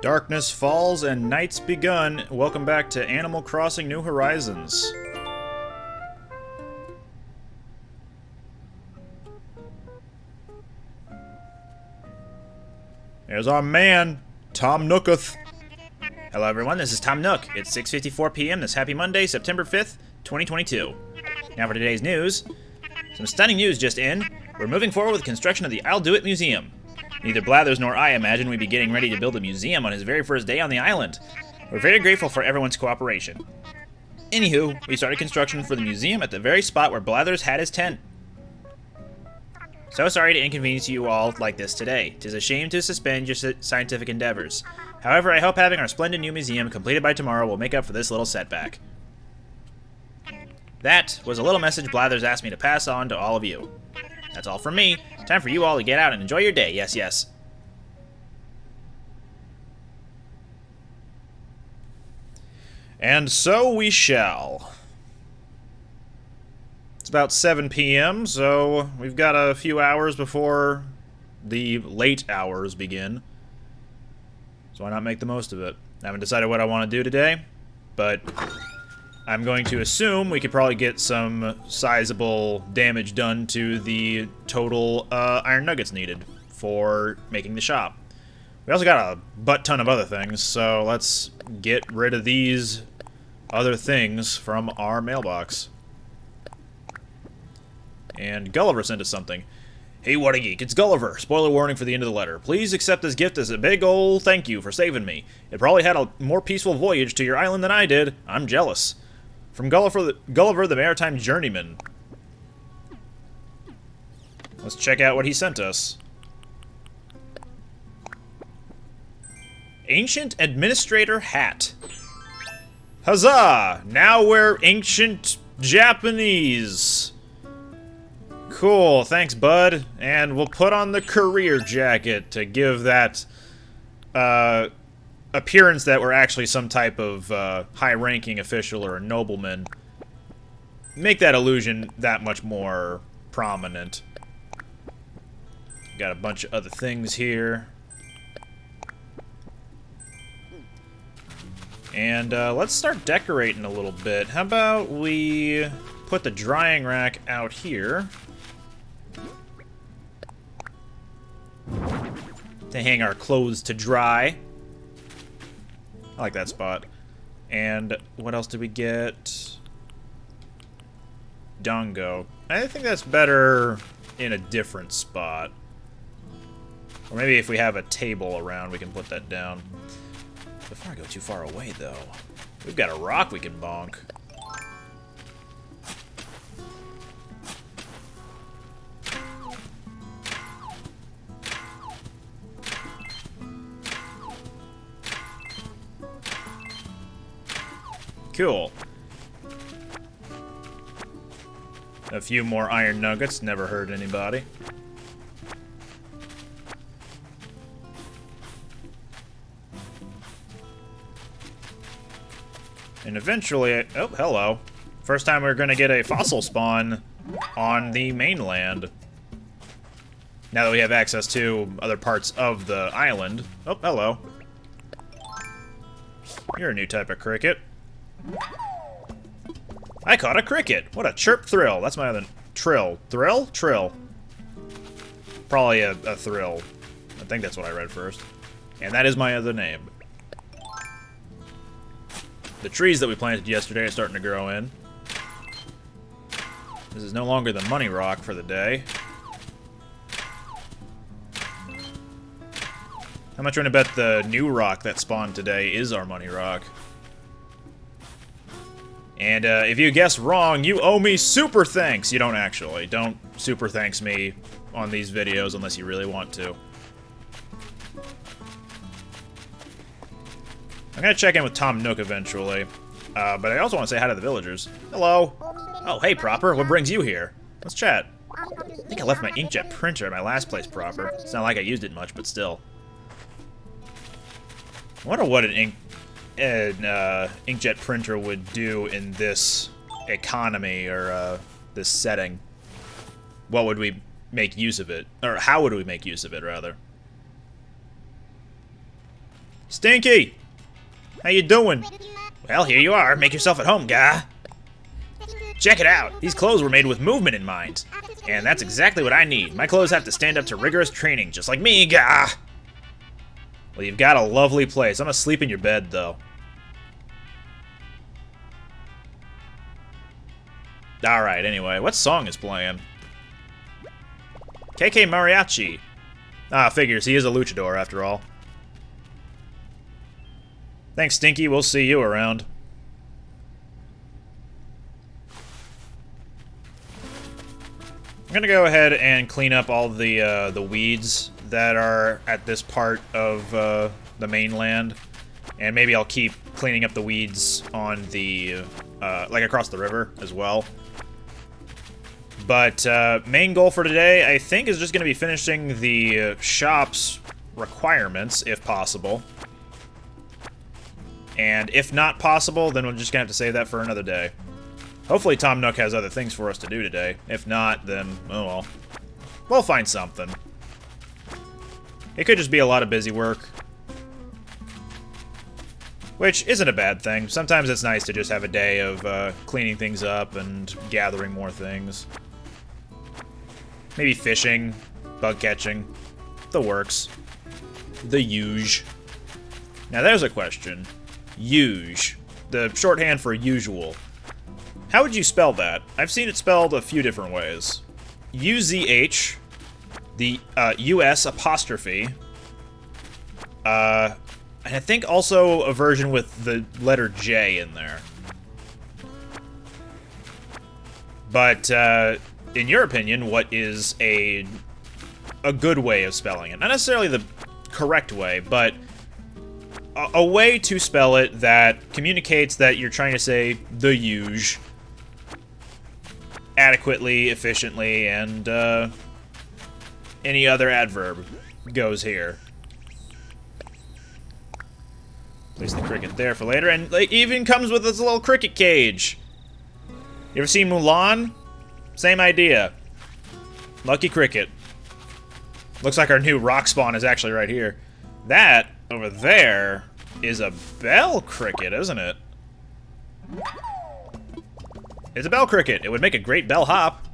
Darkness falls and night's begun. Welcome back to Animal Crossing New Horizons. There's our man, Tom Nooketh. Hello everyone, this is Tom Nook. It's 6:54 p.m. this happy Monday, September 5th, 2022. Now for today's news. Some stunning news just in. We're moving forward with construction of the I'll Do It Museum. Neither Blathers nor I imagined we'd be getting ready to build a museum on his very first day on the island. We're very grateful for everyone's cooperation. Anywho, we started construction for the museum at the very spot where Blathers had his tent. So sorry to inconvenience you all like this today. 'Tis a shame to suspend your scientific endeavors. However, I hope having our splendid new museum completed by tomorrow will make up for this little setback. That was a little message Blathers asked me to pass on to all of you. That's all from me. Time for you all to get out and enjoy your day. Yes, yes. And so we shall. It's about 7 p.m., so we've got a few hours before the late hours begin. So why not make the most of it? I haven't decided what I want to do today, but I'm going to assume we could probably get some sizable damage done to the total iron nuggets needed for making the shop. We also got a butt ton of other things, so let's get rid of these other things from our mailbox. And Gulliver sent us something. Hey, what a geek, it's Gulliver. Spoiler warning for the end of the letter. Please accept this gift as a big ol' thank you for saving me. It probably had a more peaceful voyage to your island than I did. I'm jealous. From Gulliver the Maritime Journeyman. Let's check out what he sent us. Ancient Administrator Hat. Huzzah! Now we're ancient Japanese. Cool, thanks, bud. And we'll put on the career jacket to give that appearance that we're actually some type of high-ranking official or a nobleman. Make that illusion that much more prominent. Got a bunch of other things here. And let's start decorating a little bit. How about we put the drying rack out here to hang our clothes to dry. I like that spot. And what else did we get? Dongo. I think that's better in a different spot. Or maybe if we have a table around, we can put that down. Before I go too far away, though, we've got a rock we can bonk. Cool. A few more iron nuggets, never hurt anybody. And eventually, oh, hello. First time we're gonna get a fossil spawn on the mainland. Now that we have access to other parts of the island. Oh, hello. You're a new type of cricket. I caught a cricket. What a chirp thrill. That's my other... Trill. Thrill? Trill. Probably a thrill. I think that's what I read first. And that is my other name. The trees that we planted yesterday are starting to grow in. This is no longer the money rock for the day. How much are we gonna bet the new rock that spawned today is our money rock? And if you guess wrong, you owe me super thanks. You don't actually. Don't super thanks me on these videos unless you really want to. I'm gonna check in with Tom Nook eventually. But I also want to say hi to the villagers. Hello. Oh, hey, Proper. What brings you here? Let's chat. I think I left my inkjet printer at my last place, Proper. It's not like I used it much, but still. I wonder what an inkjet printer would do in this economy or this setting. What would we make use of it? Or how would we make use of it, rather? Stinky! How you doing? Well, here you are. Make yourself at home, guy. Check it out. These clothes were made with movement in mind. And that's exactly what I need. My clothes have to stand up to rigorous training, just like me, guy. Well, you've got a lovely place. I'm gonna sleep in your bed, though. Alright, anyway. What song is playing? KK Mariachi. Ah, figures. He is a luchador, after all. Thanks, Stinky. We'll see you around. I'm gonna go ahead and clean up all the weeds that are at this part of the mainland, and maybe I'll keep cleaning up the weeds on the like across the river as well. But main goal for today, I think, is just gonna be finishing the shop's requirements, if possible. And if not possible, then we're just gonna have to save that for another day. Hopefully Tom Nook has other things for us to do today. If not, then, oh well. We'll find something. It could just be a lot of busy work. Which isn't a bad thing. Sometimes it's nice to just have a day of cleaning things up and gathering more things. Maybe fishing, bug catching, the works. The usual. Now there's a question. Usual. The shorthand for usual. How would you spell that? I've seen it spelled a few different ways. U-Z-H, the U-S apostrophe, and I think also a version with the letter J in there. But, in your opinion, what is a good way of spelling it? Not necessarily the correct way, but a way to spell it that communicates that you're trying to say the usual adequately, efficiently, and any other adverb goes here. Place the cricket there for later, and it even comes with this little cricket cage. You ever seen Mulan? Same idea. Lucky cricket. Looks like our new rock spawn is actually right here. That over there is a bell cricket, isn't it? It's a bell cricket. It would make a great bell hop.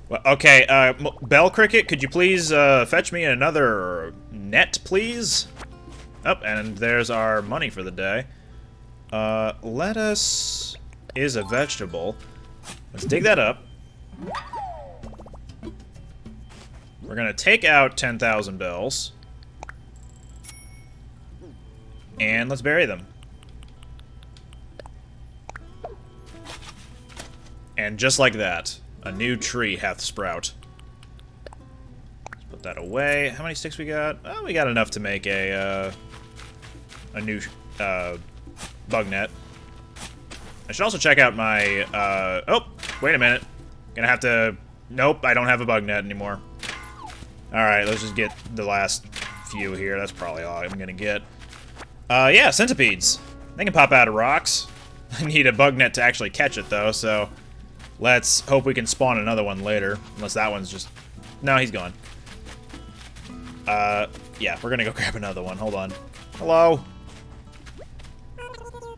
Well, okay, bell cricket, could you please fetch me another net, please? Oh, and there's our money for the day. Lettuce is a vegetable. Let's dig that up. We're gonna take out 10,000 bells. And let's bury them. And just like that, a new tree hath sprout. Let's put that away. How many sticks we got? Oh, we got enough to make a new bug net. I should also check out my, oh, wait a minute. Gonna have to, nope, I don't have a bug net anymore. Alright, let's just get the last few here. That's probably all I'm gonna get. Yeah, centipedes. They can pop out of rocks. I need a bug net to actually catch it, though, so let's hope we can spawn another one later. Unless that one's just... No, he's gone. Yeah, we're gonna go grab another one. Hold on. Hello?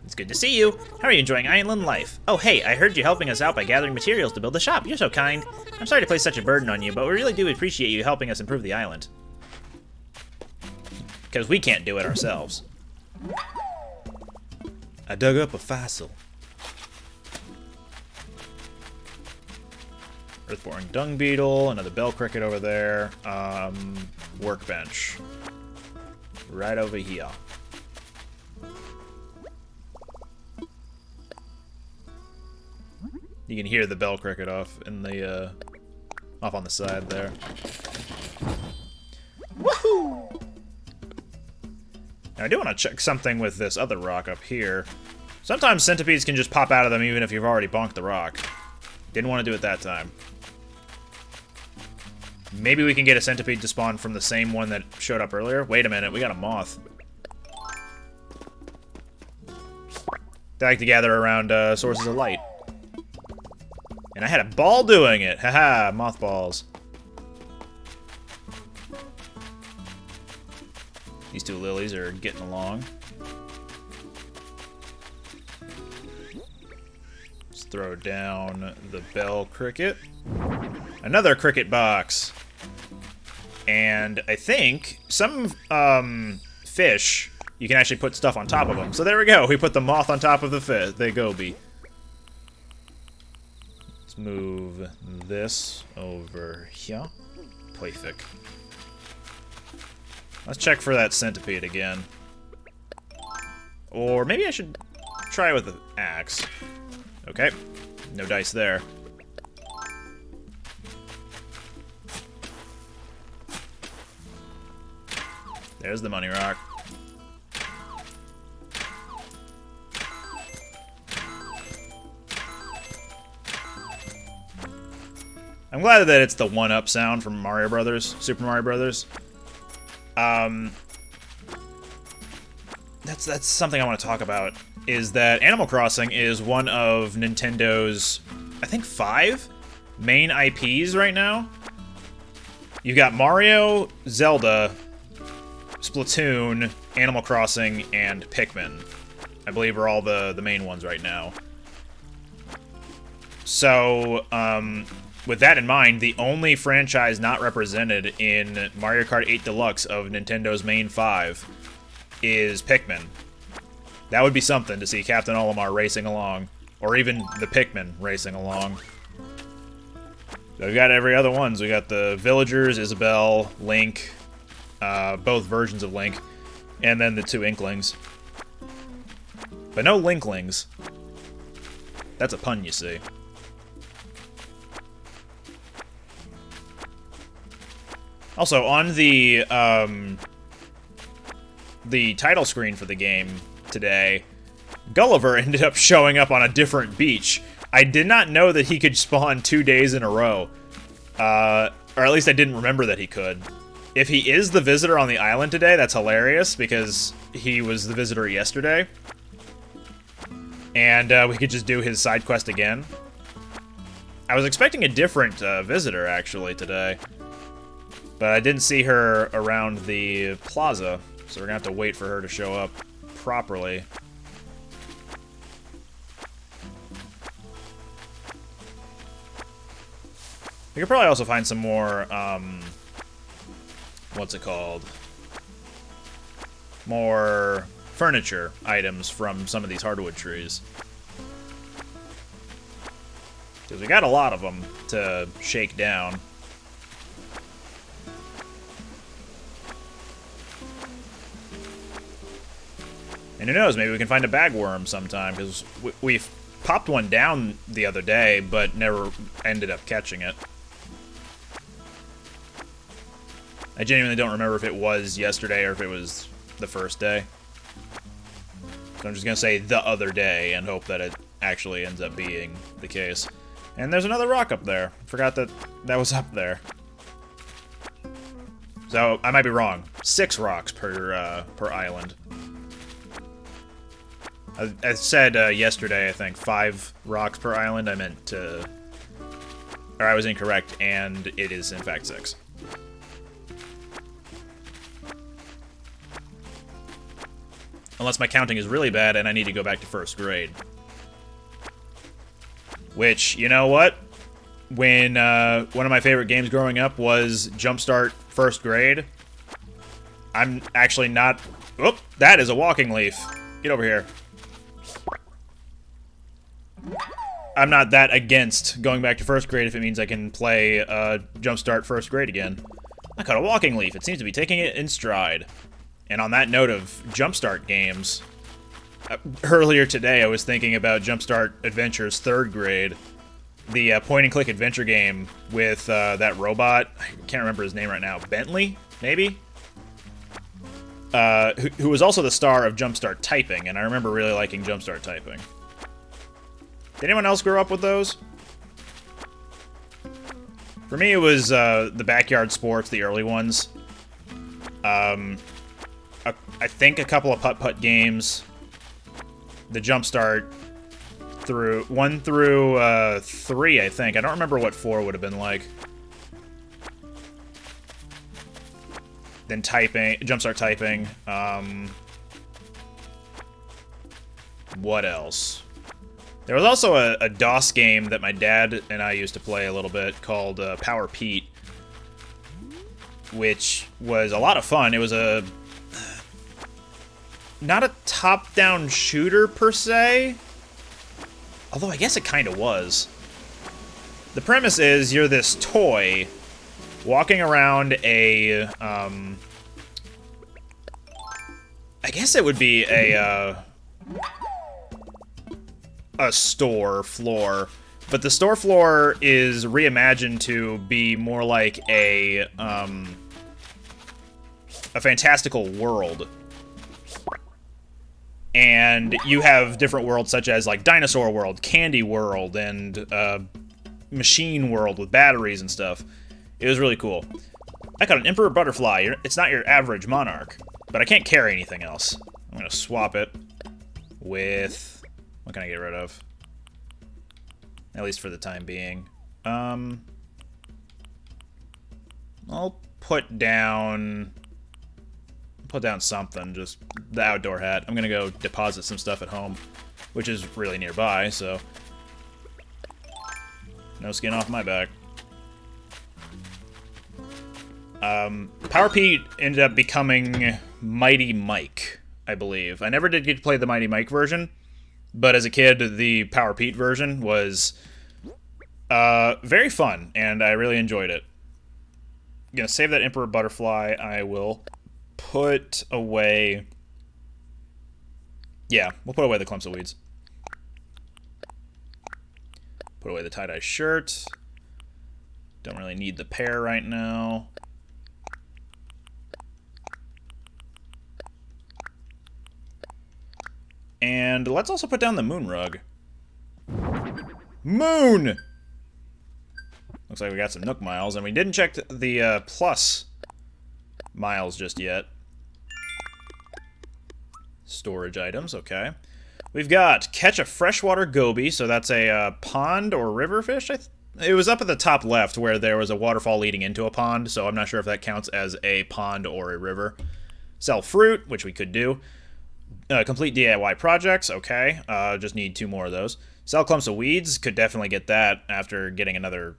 It's good to see you. How are you enjoying island life? Oh, hey, I heard you helping us out by gathering materials to build the shop. You're so kind. I'm sorry to place such a burden on you, but we really do appreciate you helping us improve the island. Because we can't do it ourselves. I dug up a fossil. Earth-boring dung beetle, another bell cricket over there. Workbench. Right over here. You can hear the bell cricket off in the off on the side there. Woohoo! Now I do want to check something with this other rock up here. Sometimes centipedes can just pop out of them even if you've already bonked the rock. Didn't want to do it that time. Maybe we can get a centipede to spawn from the same one that showed up earlier. Wait a minute, we got a moth. They like to gather around sources of light. And I had a ball doing it! Haha, mothballs. These These two lilies are getting along. Let's throw down the bell cricket. Another cricket box. And I think some fish, you can actually put stuff on top of them. So there we go. We put the moth on top of the fish. The goby. Let's move this over here. Perfect. Let's check for that centipede again. Or maybe I should try with the axe. Okay. No dice there. There's the money rock. I'm glad that it's the one-up sound from Mario Brothers, Super Mario Brothers. That's something I want to talk about, is that Animal Crossing is one of Nintendo's, I think, 5 main IPs right now. You've got Mario, Zelda, Splatoon, Animal Crossing, and Pikmin. I believe are all the main ones right now. So, with that in mind, the only franchise not represented in Mario Kart 8 Deluxe of Nintendo's main 5 is Pikmin. That would be something to see Captain Olimar racing along, or even the Pikmin racing along. So we've got every other ones. We got the Villagers, Isabelle, Link, both versions of Link, and then the 2 Inklings. But no Linklings. That's a pun, you see. Also, on the title screen for the game today, Gulliver ended up showing up on a different beach. I did not know that he could spawn 2 days in a row. Or at least I didn't remember that he could. If he is the visitor on the island today, that's hilarious, because he was the visitor yesterday. And we could just do his side quest again. I was expecting a different visitor, actually, today. But I didn't see her around the plaza, so we're gonna have to wait for her to show up properly. We could probably also find some more, what's it called? More furniture items from some of these hardwood trees. Because we got a lot of them to shake down. And who knows, maybe we can find a bagworm sometime, because we popped one down the other day, but never ended up catching it. I genuinely don't remember if it was yesterday or if it was the first day. So I'm just going to say the other day and hope that it actually ends up being the case. And there's another rock up there. Forgot that that was up there. So I might be wrong. 6 rocks per island. I said yesterday, I think, 5 rocks per island. I meant to... Or I was incorrect, and it is, in fact, 6. Unless my counting is really bad and I need to go back to 1st grade. Which, you know what? When one of my favorite games growing up was Jumpstart 1st grade, I'm actually not... Oop! That is a walking leaf. Get over here. I'm not that against going back to 1st grade if it means I can play Jumpstart 1st grade again. I caught a walking leaf. It seems to be taking it in stride. And on that note of Jumpstart games, earlier today I was thinking about Jumpstart Adventures 3rd grade, the point-and-click adventure game with that robot. I can't remember his name right now. Bentley, maybe? Who was also the star of Jumpstart Typing, and I remember really liking Jumpstart Typing. Did anyone else grow up with those? For me, it was the Backyard Sports, the early ones. I think a couple of putt-putt games. The Jumpstart through 1 through 3, I think. I don't remember what 4 would have been like. then typing, jumpstart typing. What else? There was also a DOS game that my dad and I used to play a little bit called Power Pete, which was a lot of fun. It was not a top-down shooter per se, although I guess it kind of was. The premise is you're this toy walking around I guess it would be a store floor, but the store floor is reimagined to be more like a fantastical world. And you have different worlds such as like Dinosaur World, Candy World, and Machine World with batteries and stuff. It was really cool. I got an Emperor Butterfly. It's not your average monarch, but I can't carry anything else. I'm gonna swap it with... What can I get rid of? At least for the time being. I'll put down something, just the outdoor hat. I'm gonna go deposit some stuff at home, which is really nearby, so no skin off my back. Power Pete ended up becoming Mighty Mike, I believe. I never did get to play the Mighty Mike version, but as a kid, the Power Pete version was very fun, and I really enjoyed it. I'm gonna save that Emperor Butterfly. I will put away... Yeah, we'll put away the clumps of weeds. Put away the tie-dye shirt. Don't really need the pear right now. And let's also put down the moon rug. Moon! Looks like we got some Nook miles, and we didn't check the plus miles just yet. Storage items, okay. We've got catch a freshwater goby, so that's a pond or river fish. It was up at the top left where there was a waterfall leading into a pond, so I'm not sure if that counts as a pond or a river. Sell fruit, which we could do. Complete DIY projects, okay. Just need 2 more of those. Sell clumps of weeds, could definitely get that after getting another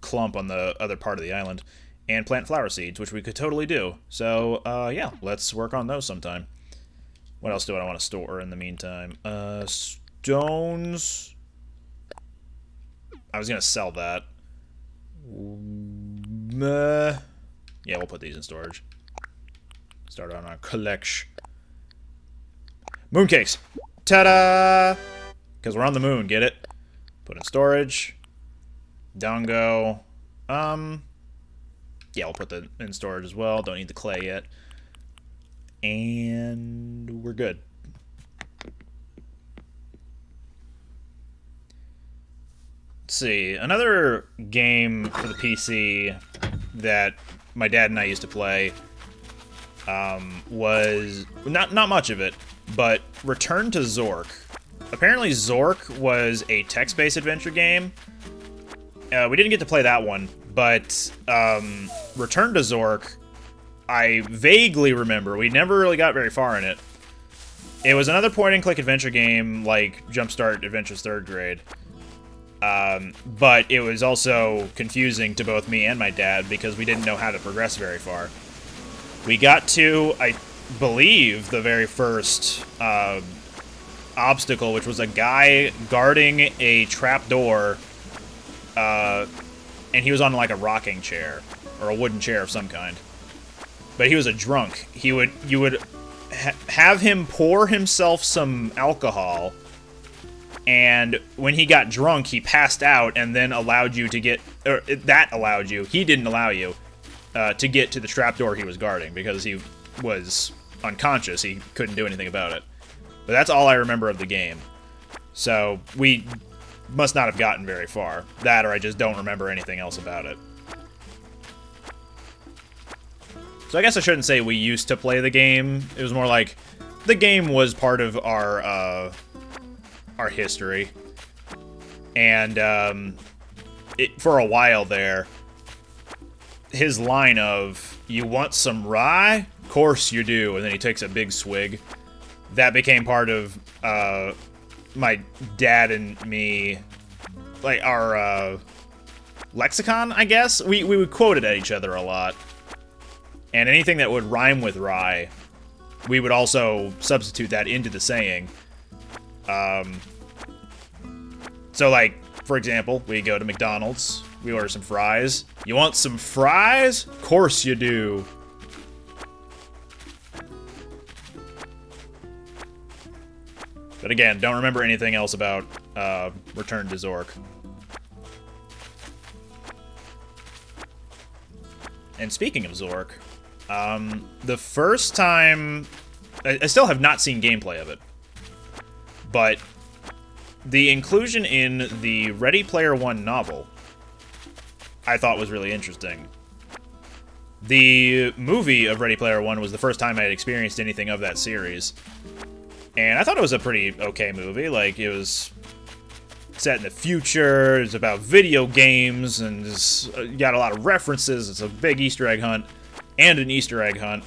clump on the other part of the island. And plant flower seeds, which we could totally do. So, yeah, let's work on those sometime. What else do I want to store in the meantime? Stones. I was going to sell that. Yeah, we'll put these in storage. Start on our collection. Mooncakes! Ta-da! Because we're on the moon, get it? Put in storage. Dongo. Yeah, we'll put that in storage as well. Don't need the clay yet. And we're good. Let's see. Another game for the PC that my dad and I used to play was not much of it, but Return to Zork. Apparently Zork was a text-based adventure game. We didn't get to play that one, but Return to Zork, I vaguely remember. We never really got very far in it. It was another point-and-click adventure game like Jumpstart Adventures 3rd Grade. But it was also confusing to both me and my dad because we didn't know how to progress very far. We got to, I believe, the very first obstacle, which was a guy guarding a trapdoor, and he was on like a rocking chair or a wooden chair of some kind. But he was a drunk. You would have him pour himself some alcohol, and when he got drunk, he passed out and then allowed you to get, or that allowed you, he didn't allow you to get to the trapdoor he was guarding because he was unconscious. He couldn't do anything about it. But that's all I remember of the game. So we must not have gotten very far. That, or I just don't remember anything else about it. So I guess I shouldn't say we used to play the game. It was more like the game was part of our history. And for a while there, his line of, "You want some rye? Course you do," and then he takes a big swig. That became part of my dad and me, like, our lexicon, I guess? We would quote it at each other a lot. And anything that would rhyme with rye, we would also substitute that into the saying. So, like, for example, we go to McDonald's, we order some fries. "You want some fries? Course you do." But again, don't remember anything else about Return to Zork. And speaking of Zork, the first time... I still have not seen gameplay of it. But the inclusion in the Ready Player One novel, I thought was really interesting. The movie of Ready Player One was the first time I had experienced anything of that series. And I thought it was a pretty okay movie. Like, it was set in the future, it's about video games, and it's got a lot of references. It's a big Easter egg hunt, and an Easter egg hunt.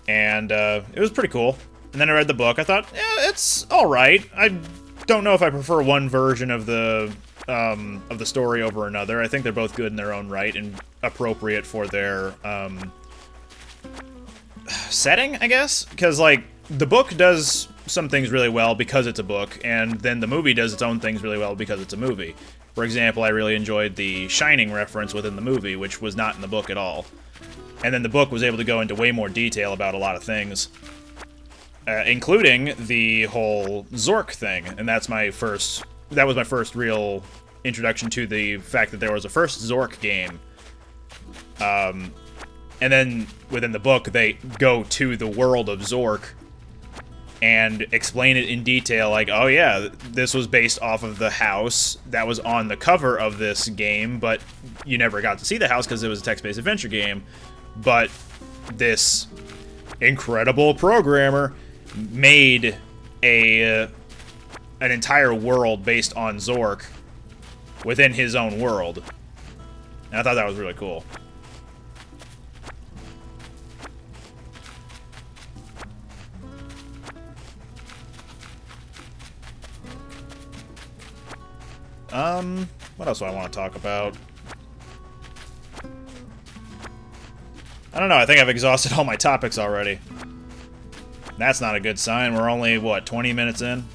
And it was pretty cool. And then I read the book. I thought, yeah, it's alright. I don't know if I prefer one version of the story over another. I think they're both good in their own right and appropriate for their setting, I guess? Because, like, the book does some things really well because it's a book, and then the movie does its own things really well because it's a movie. For example, I really enjoyed the Shining reference within the movie, which was not in the book at all. And then the book was able to go into way more detail about a lot of things, including the whole Zork thing. And that was my first real introduction to the fact that there was a first Zork game. And then within the book, they go to the world of Zork and explain it in detail, like, oh yeah, this was based off of the house that was on the cover of this game, but you never got to see the house because it was a text-based adventure game. But this incredible programmer made an entire world based on Zork within his own world. And I thought that was really cool. What else do I want to talk about? I don't know, I think I've exhausted all my topics already. That's not a good sign. We're only, what, 20 minutes in?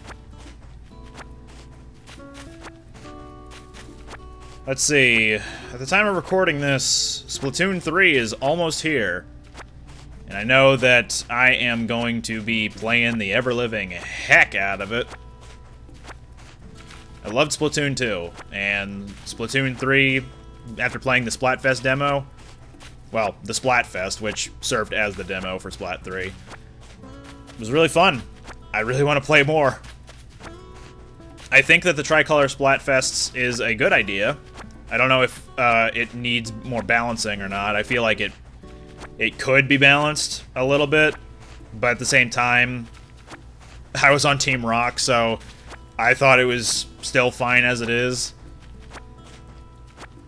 Let's see. At the time of recording this, Splatoon 3 is almost here. And I know that I am going to be playing the ever-living heck out of it. I loved Splatoon 2, and Splatoon 3, after playing the Splatfest demo, well, the Splatfest, which served as the demo for Splat 3, it was really fun. I really want to play more. I think that the Tricolor Splatfests is a good idea. I don't know if it needs more balancing or not. I feel like it could be balanced a little bit, but at the same time, I was on Team Rock, so I thought it was still fine as it is.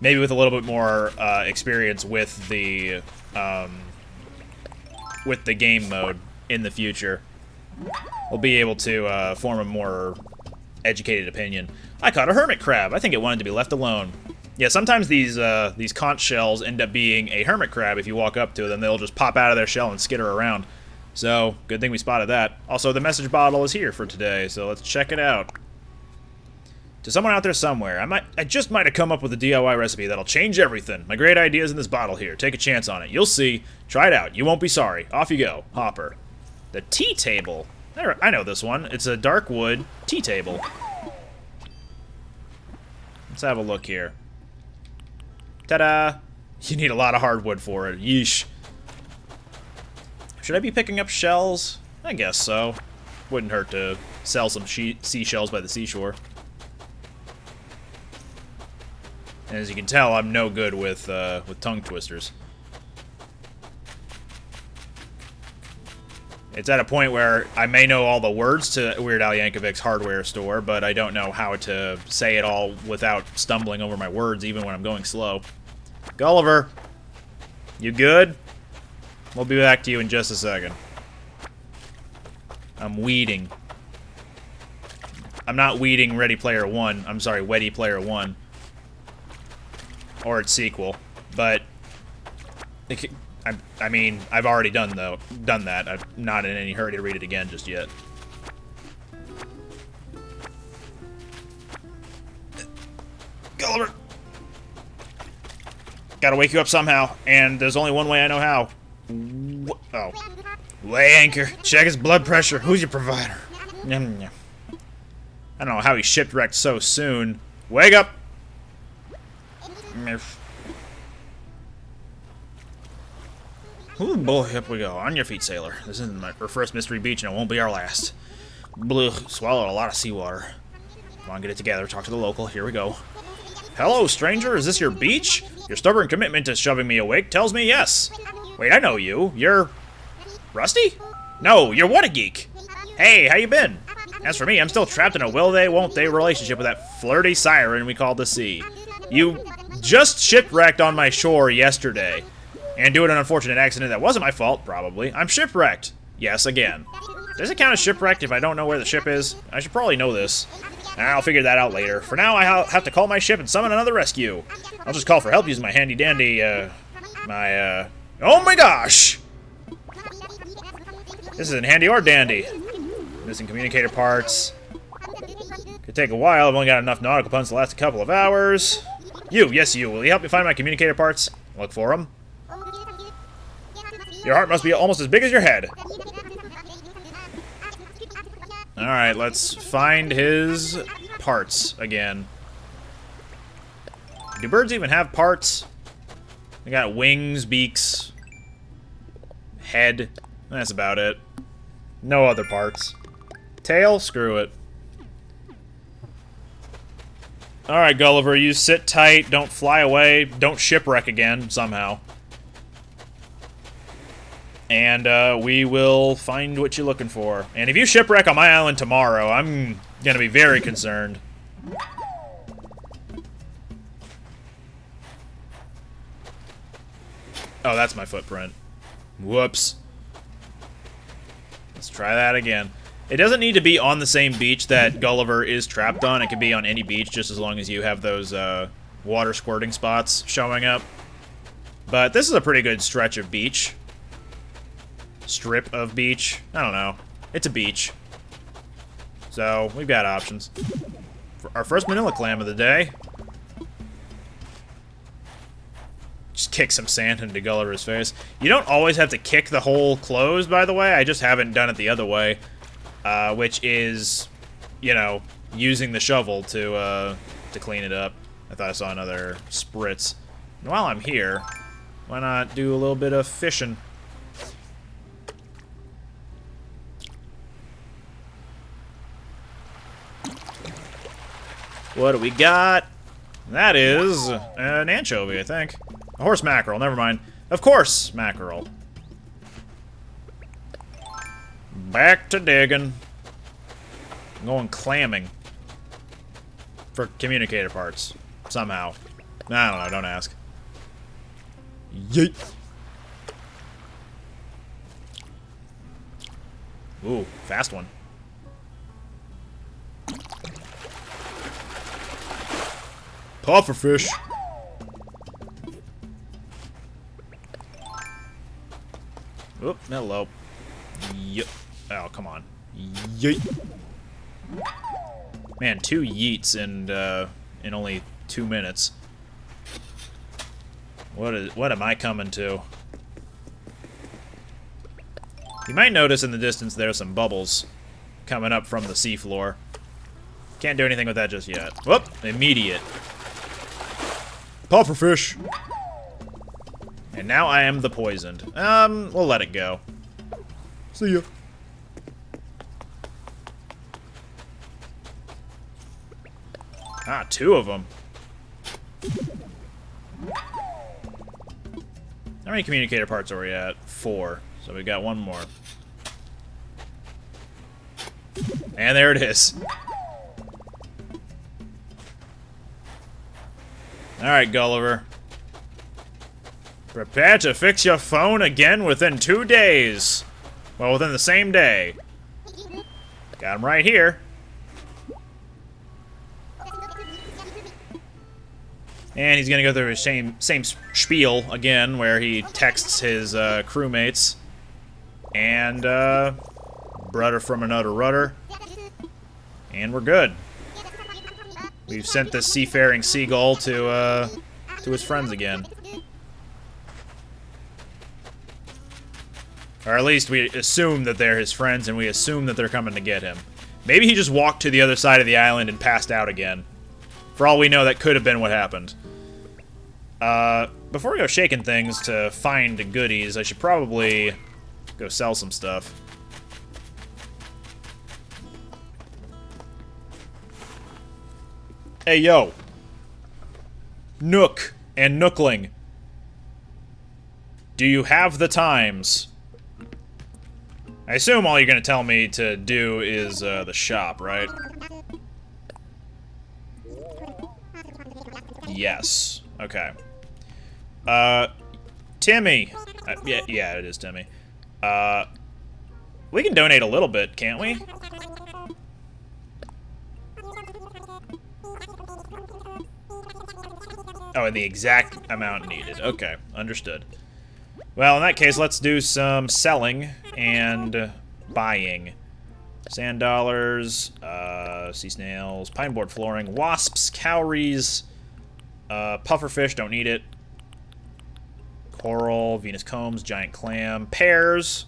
Maybe with a little bit more experience with the game mode in the future, we'll be able to form a more educated opinion. I caught a hermit crab. I think it wanted to be left alone. Yeah, sometimes these conch shells end up being a hermit crab. If you walk up to them, they'll just pop out of their shell and skitter around. So, good thing we spotted that. Also, the message bottle is here for today, so let's check it out. To someone out there somewhere, I just might have come up with a DIY recipe that'll change everything. My great idea's in this bottle here. Take a chance on it. You'll see. Try it out. You won't be sorry. Off you go. Hopper. The tea table. I know this one. It's a dark wood tea table. Let's have a look here. Ta-da! You need a lot of hardwood for it. Yeesh. Should I be picking up shells? I guess so. Wouldn't hurt to sell some seashells by the seashore. And as you can tell, I'm no good with tongue twisters. It's at a point where I may know all the words to Weird Al Yankovic's hardware store, but I don't know how to say it all without stumbling over my words, even when I'm going slow. Gulliver! You good? We'll be back to you in just a second. I'm weeding. I'm not weeding Ready Player One. I'm sorry, Weddy Player One. Or its sequel. But... I mean, I've already done that. I'm not in any hurry to read it again just yet. Gulliver! Gotta wake you up somehow, and there's only one way I know how. Oh. Weigh anchor. Check his blood pressure. Who's your provider? I don't know how he shipwrecked so soon. Wake up! Ooh, boy, up we go. On your feet, sailor. This isn't our first mystery beach, and it won't be our last. Blech, swallowed a lot of seawater. Come on, get it together. Talk to the local. Here we go. Hello, stranger. Is this your beach? Your stubborn commitment to shoving me awake tells me yes. Wait, I know you. You're... Rusty? No, you're What a Geek. Hey, how you been? As for me, I'm still trapped in a will-they, won't-they relationship with that flirty siren we call the sea. You just shipwrecked on my shore yesterday. And due to an unfortunate accident that wasn't my fault, probably. I'm shipwrecked. Yes, again. Does it count as shipwrecked if I don't know where the ship is? I should probably know this. I'll figure that out later. For now, I have to call my ship and summon another rescue. I'll just call for help using my handy-dandy, oh my gosh! This isn't handy or dandy. Missing communicator parts. Could take a while. I've only got enough nautical puns to last a couple of hours. Yes you. Will you help me find my communicator parts? Look for them. Your heart must be almost as big as your head. Alright, let's find his parts again. Do birds even have parts? They got wings, beaks, head. That's about it. No other parts. Tail? Screw it. Alright, Gulliver, you sit tight, don't fly away, don't shipwreck again, somehow. And we will find what you're looking for. And if you shipwreck on my island tomorrow, I'm gonna be very concerned. Oh, that's my footprint. Whoops. Let's try that again. It doesn't need to be on the same beach that Gulliver is trapped on. It can be on any beach just as long as you have those water squirting spots showing up. But this is a pretty good stretch of beach. Strip of beach. I don't know. It's a beach. So, we've got options. For our first manila clam of the day. Just kick some sand into Gulliver's face. You don't always have to kick the hole closed, by the way. I just haven't done it the other way. Which is, you know, using the shovel to clean it up. I thought I saw another spritz. And while I'm here, why not do a little bit of fishing? What do we got? That is an anchovy, I think. A horse mackerel, never mind. Of course, mackerel. Back to digging. I'm going clamming. For communicator parts. Somehow. I don't know, don't ask. Yeet. Ooh, fast one. Pufferfish. Oop, hello. Yup. Oh, come on. Yeet. Man, 2 yeets in only 2 minutes. What am I coming to? You might notice in the distance there's some bubbles coming up from the seafloor. Can't do anything with that just yet. Whoop! Immediate. Pufferfish. And now I am the poisoned. We'll let it go. See ya. Ah, 2 of them. How many communicator parts are we at? 4. So we got 1 more. And there it is. Alright, Gulliver. Prepare to fix your phone again within 2 days. Well, within the same day. Got him right here. And he's gonna go through his same spiel again, where he texts his crewmates. And, brudder from another rudder. And we're good. We've sent this seafaring seagull to his friends again. Or at least we assume that they're his friends, and we assume that they're coming to get him. Maybe he just walked to the other side of the island and passed out again. For all we know, that could have been what happened. Before we go shaking things to find goodies, I should probably go sell some stuff. Hey, yo. Nook and Nookling. Do you have the times? I assume all you're going to tell me to do is the shop, right? Yes. Okay. Timmy. Yeah, it is Timmy. We can donate a little bit, can't we? Oh, and the exact amount needed. Okay, understood. Well, in that case, let's do some selling and buying. Sand dollars, sea snails, pine board flooring, wasps, cowries, pufferfish, don't need it. Coral, Venus combs, giant clam, pears,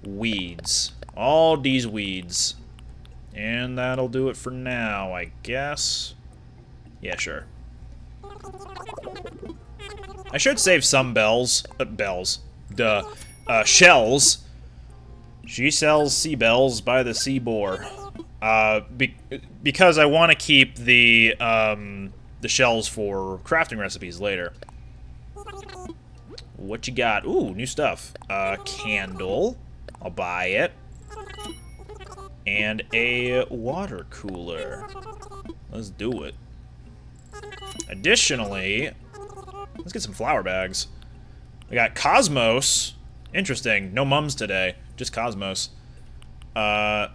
weeds. All these weeds. And that'll do it for now, I guess. Yeah, sure. I should save some shells. She sells sea bells by the seaboard. Because I want to keep the shells for crafting recipes later. What you got? Ooh, new stuff. Candle. I'll buy it. And a water cooler. Let's do it. Additionally, let's get some flower bags. We got Cosmos. Interesting. No mums today. Just Cosmos. Don't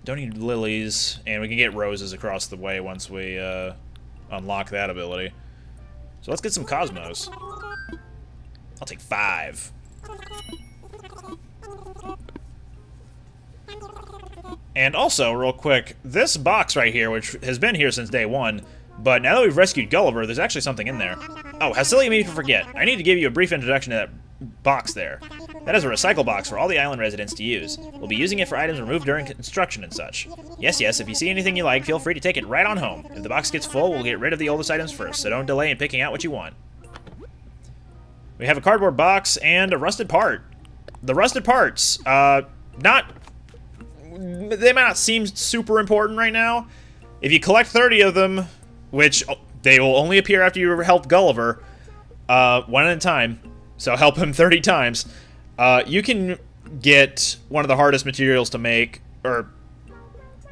need lilies. And we can get roses across the way once we unlock that ability. So let's get some Cosmos. I'll take 5. And also, real quick, this box right here, which has been here since day 1, but now that we've rescued Gulliver, there's actually something in there. Oh, how silly of me to forget. I need to give you a brief introduction to that box there. That is a recycle box for all the island residents to use. We'll be using it for items removed during construction and such. Yes, if you see anything you like, feel free to take it right on home. If the box gets full, we'll get rid of the oldest items first, so don't delay in picking out what you want. We have a cardboard box and a rusted part. The rusted parts, they might not seem super important right now. If you collect 30 of them, which they will only appear after you help Gulliver, one at a time, so help him 30 times, you can get one of the hardest materials to make, or,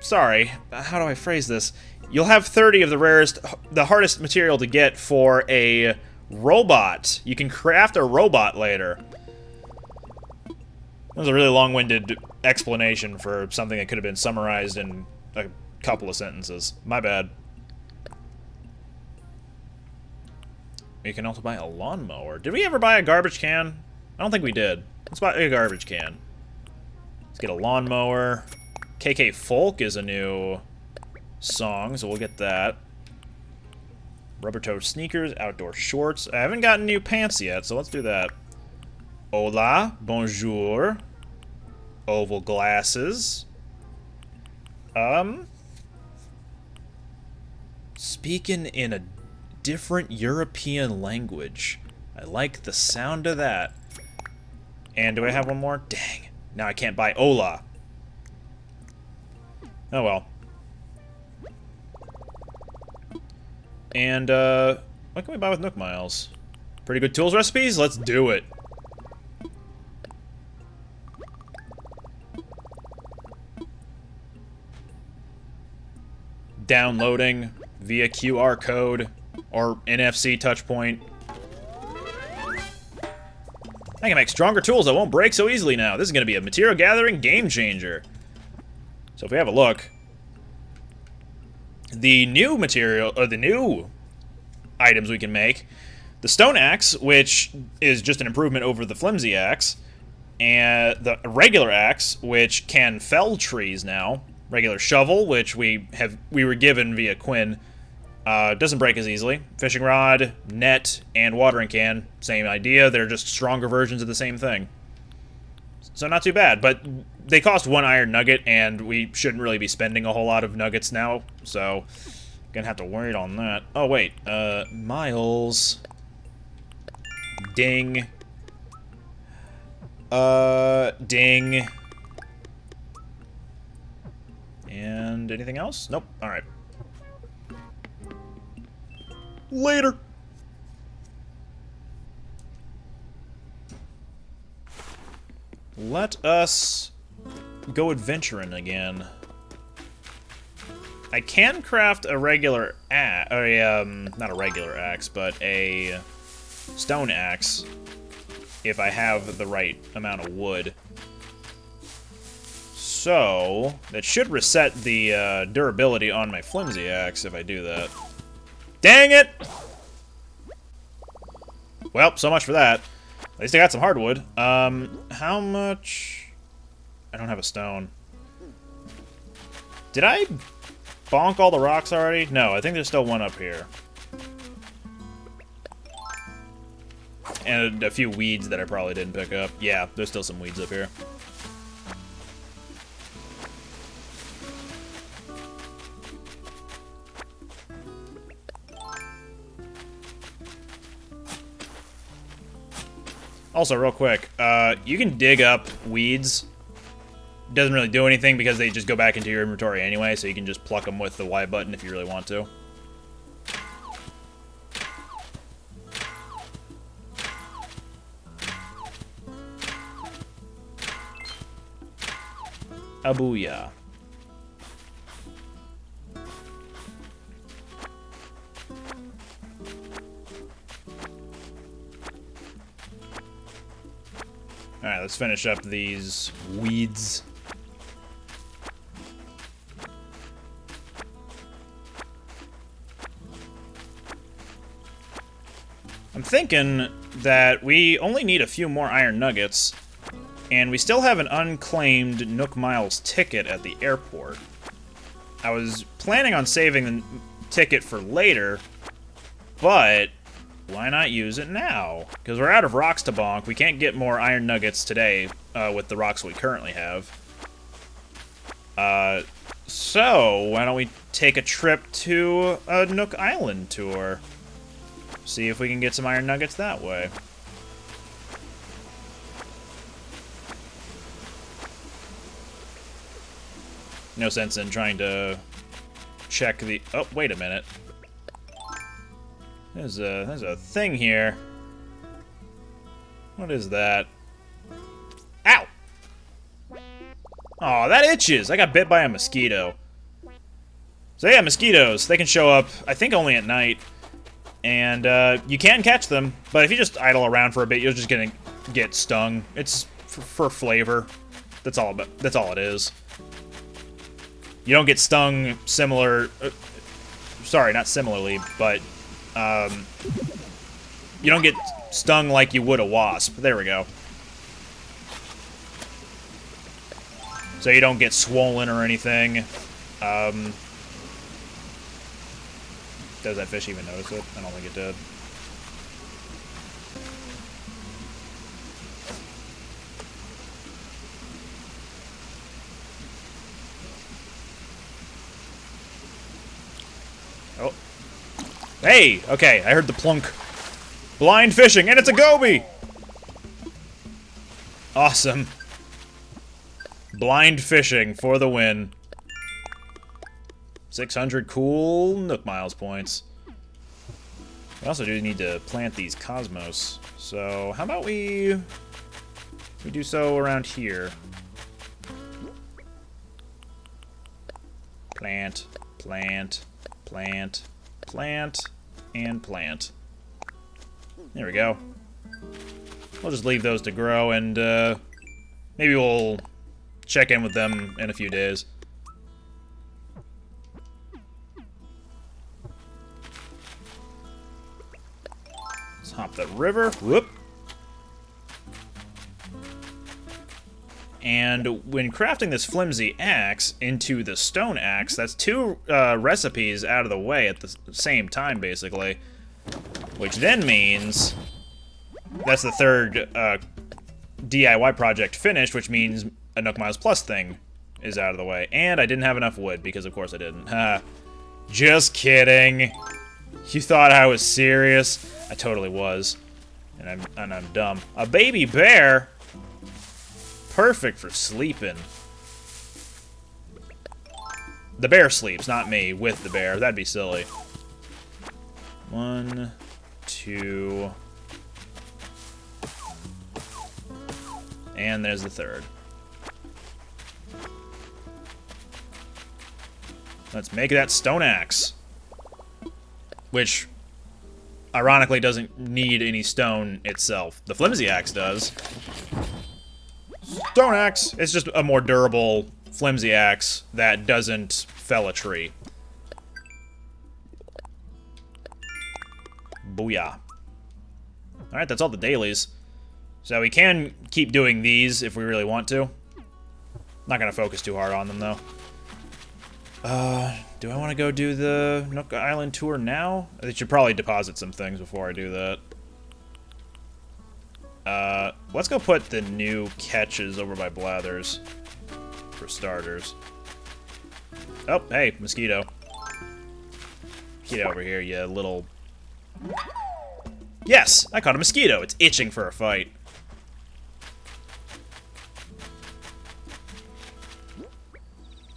sorry, how do I phrase this? You'll have 30 of the hardest material to get for a robot. You can craft a robot later. That was a really long-winded explanation for something that could have been summarized in a couple of sentences. My bad. You can also buy a lawnmower. Did we ever buy a garbage can? I don't think we did. Let's buy a garbage can. Let's get a lawnmower. KK Folk is a new song, so we'll get that. Rubber toe sneakers, outdoor shorts. I haven't gotten new pants yet, so let's do that. Hola, bonjour. Oval glasses. Speaking in a different European language. I like the sound of that. And do I have one more? Dang. Now I can't buy hola. Oh well. And, what can we buy with Nook Miles? Pretty good tools recipes? Let's do it. Downloading via QR code or NFC touchpoint. I can make stronger tools that won't break so easily now. This is going to be a material gathering game changer. So if we have a look, the new material, or the new items we can make, the stone axe, which is just an improvement over the flimsy axe, and the regular axe, which can fell trees now, regular shovel, which we were given via Quinn, doesn't break as easily, fishing rod, net, and watering can, same idea, they're just stronger versions of the same thing. So not too bad, but they cost 1 iron nugget, and we shouldn't really be spending a whole lot of nuggets now, so gonna have to wait on that. Oh, wait, miles. Ding. Ding. And anything else? Nope, alright. Later. Let us go adventuring again. I can craft a regular axe, not a regular axe, but a stone axe if I have the right amount of wood. So, that should reset the durability on my flimsy axe if I do that. Dang it! Well, so much for that. At least I got some hardwood. How much? I don't have a stone. Did I bonk all the rocks already? No, I think there's still one up here. And a few weeds that I probably didn't pick up. Yeah, there's still some weeds up here. Also, real quick, you can dig up weeds. Doesn't really do anything because they just go back into your inventory anyway, so you can just pluck them with the Y button if you really want to. Abuya. Alright, let's finish up these weeds. I'm thinking that we only need a few more iron nuggets, and we still have an unclaimed Nook Miles ticket at the airport. I was planning on saving the ticket for later, but why not use it now? Because we're out of rocks to bonk. We can't get more iron nuggets today with the rocks we currently have. So why don't we take a trip to a Nook Island tour? See if we can get some iron nuggets that way. No sense in trying to check the... Oh, wait a minute. There's a thing here. What is that? Ow! Aw, that itches! I got bit by a mosquito. So yeah, mosquitoes. They can show up, I think, only at night. And you can catch them, but if you just idle around for a bit, you're just gonna get stung. It's for flavor. That's all it is. You don't get stung similar... sorry, not similarly, but... you don't get stung like you would a wasp. There we go. So you don't get swollen or anything. Does that fish even notice it? I don't think it did. Oh. Hey! Okay, I heard the plunk. Blind fishing, and it's a goby! Awesome. Blind fishing for the win. 600 cool Nook Miles points. We also do need to plant these cosmos. So, how about we do so around here? Plant, plant, plant, plant, and plant. There we go. We'll just leave those to grow, and maybe we'll check in with them in a few days. Let's hop the river. Whoop. And when crafting this flimsy axe into the stone axe, that's two recipes out of the way at the same time, basically. Which then means that's the third DIY project finished, which means a Nook Miles Plus thing is out of the way. And I didn't have enough wood, because of course I didn't. Just kidding. You thought I was serious? I totally was. And I'm dumb. A baby bear? Perfect for sleeping. The bear sleeps, not me, with the bear. That'd be silly. 1, 2... And there's the third. Let's make that stone axe. Which, ironically, doesn't need any stone itself. The flimsy axe does. Stone axe! It's just a more durable flimsy axe that doesn't fell a tree. Booyah. Alright, that's all the dailies. So we can keep doing these if we really want to. Not gonna focus too hard on them, though. Do I want to go do the Nook Island tour now? I should probably deposit some things before I do that. Let's go put the new catches over by Blathers, for starters. Oh, hey, mosquito. Get over here, you little... Yes! I caught a mosquito! It's itching for a fight.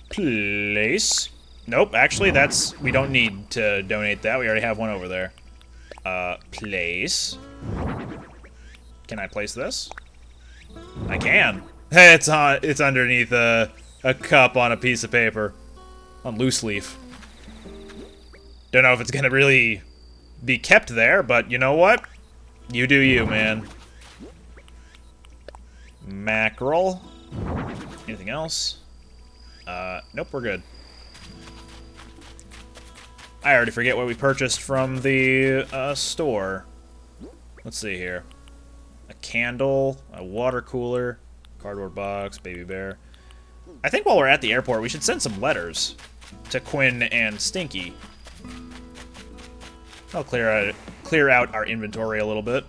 Place. Nope, actually, that's... We don't need to donate that. We already have one over there. Place. Can I place this? I can. It's underneath a cup on a piece of paper. On loose leaf. Don't know if it's gonna really be kept there, but you know what? You do you, man. Mackerel. Anything else? Nope, we're good. I already forget what we purchased from the store. Let's see here. A candle, a water cooler, cardboard box, baby bear. I think while we're at the airport, we should send some letters to Quinn and Stinky. I'll clear out our inventory a little bit.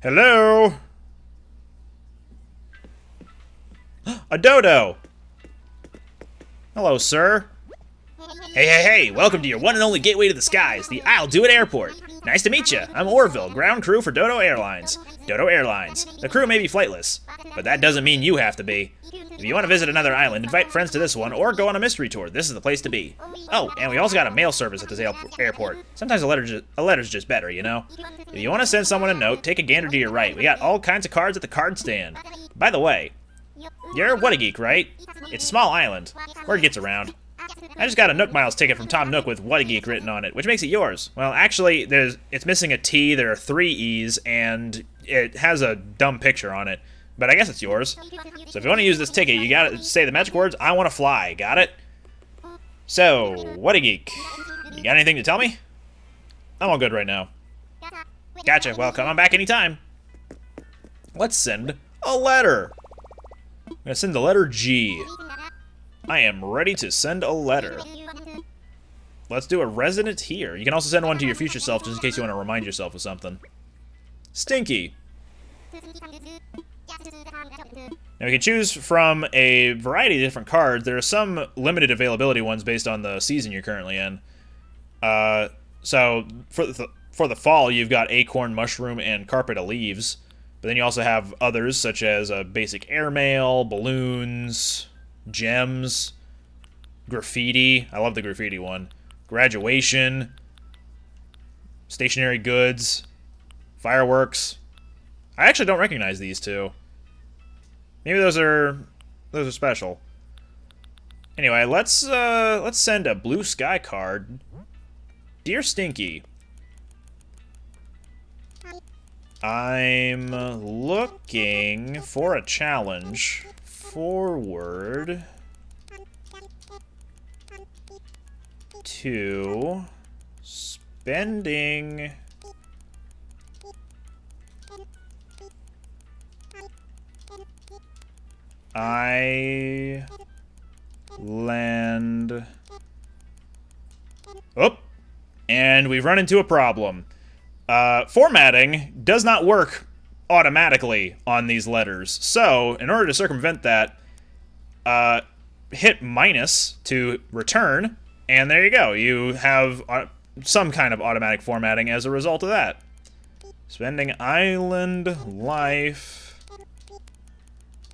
Hello? A Dodo! Hello, sir. Hey, hey, hey! Welcome to your one and only gateway to the skies, the I'll Do It Airport. Nice to meet you. I'm Orville, ground crew for Dodo Airlines. Dodo Airlines. The crew may be flightless, but that doesn't mean you have to be. If you want to visit another island, invite friends to this one, or go on a mystery tour. This is the place to be. Oh, and we also got a mail service at this airport. Sometimes a letter's just better, you know? If you want to send someone a note, take a gander to your right. We got all kinds of cards at the card stand. By the way, you're What a Geek, right? It's a small island. Word gets around. I just got a Nook Miles ticket from Tom Nook with What a Geek written on it, which makes it yours. Well, actually, it's missing a T, there are 3 E's, and it has a dumb picture on it. But I guess it's yours. So if you want to use this ticket, you gotta say the magic words, I want to fly. Got it? So, What a Geek. You got anything to tell me? I'm all good right now. Gotcha. Well, come on back anytime. Let's send a letter. I'm gonna send the letter G. I am ready to send a letter. Let's do a resident here. You can also send one to your future self just in case you want to remind yourself of something. Stinky. Now we can choose from a variety of different cards. There are some limited availability ones based on the season you're currently in. So for the fall, you've got Acorn, Mushroom, and Carpet of Leaves. But then you also have others such as basic airmail, balloons, gems, graffiti. I love the graffiti one. Graduation, stationary goods, fireworks. I actually don't recognize these two. Maybe those are special. Anyway, let's send a blue sky card. Dear Stinky, I'm looking for a challenge. Forward to spending Island. Oh, and we've run into a problem. Formatting does not work automatically on these letters. So, in order to circumvent that, hit minus to return, and there you go. You have some kind of automatic formatting as a result of that. Spending island life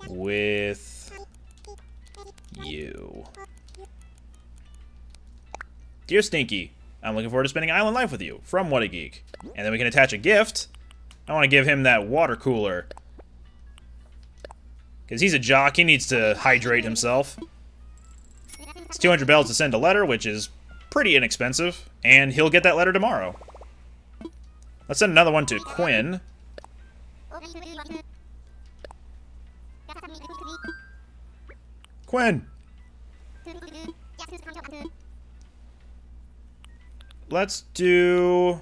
with you. Dear Stinky, I'm looking forward to spending island life with you. From What a Geek. And then we can attach a gift. I want to give him that water cooler. Because he's a jock, he needs to hydrate himself. It's 200 bells to send a letter, which is pretty inexpensive. And he'll get that letter tomorrow. Let's send another one to Quinn. Quinn! Let's do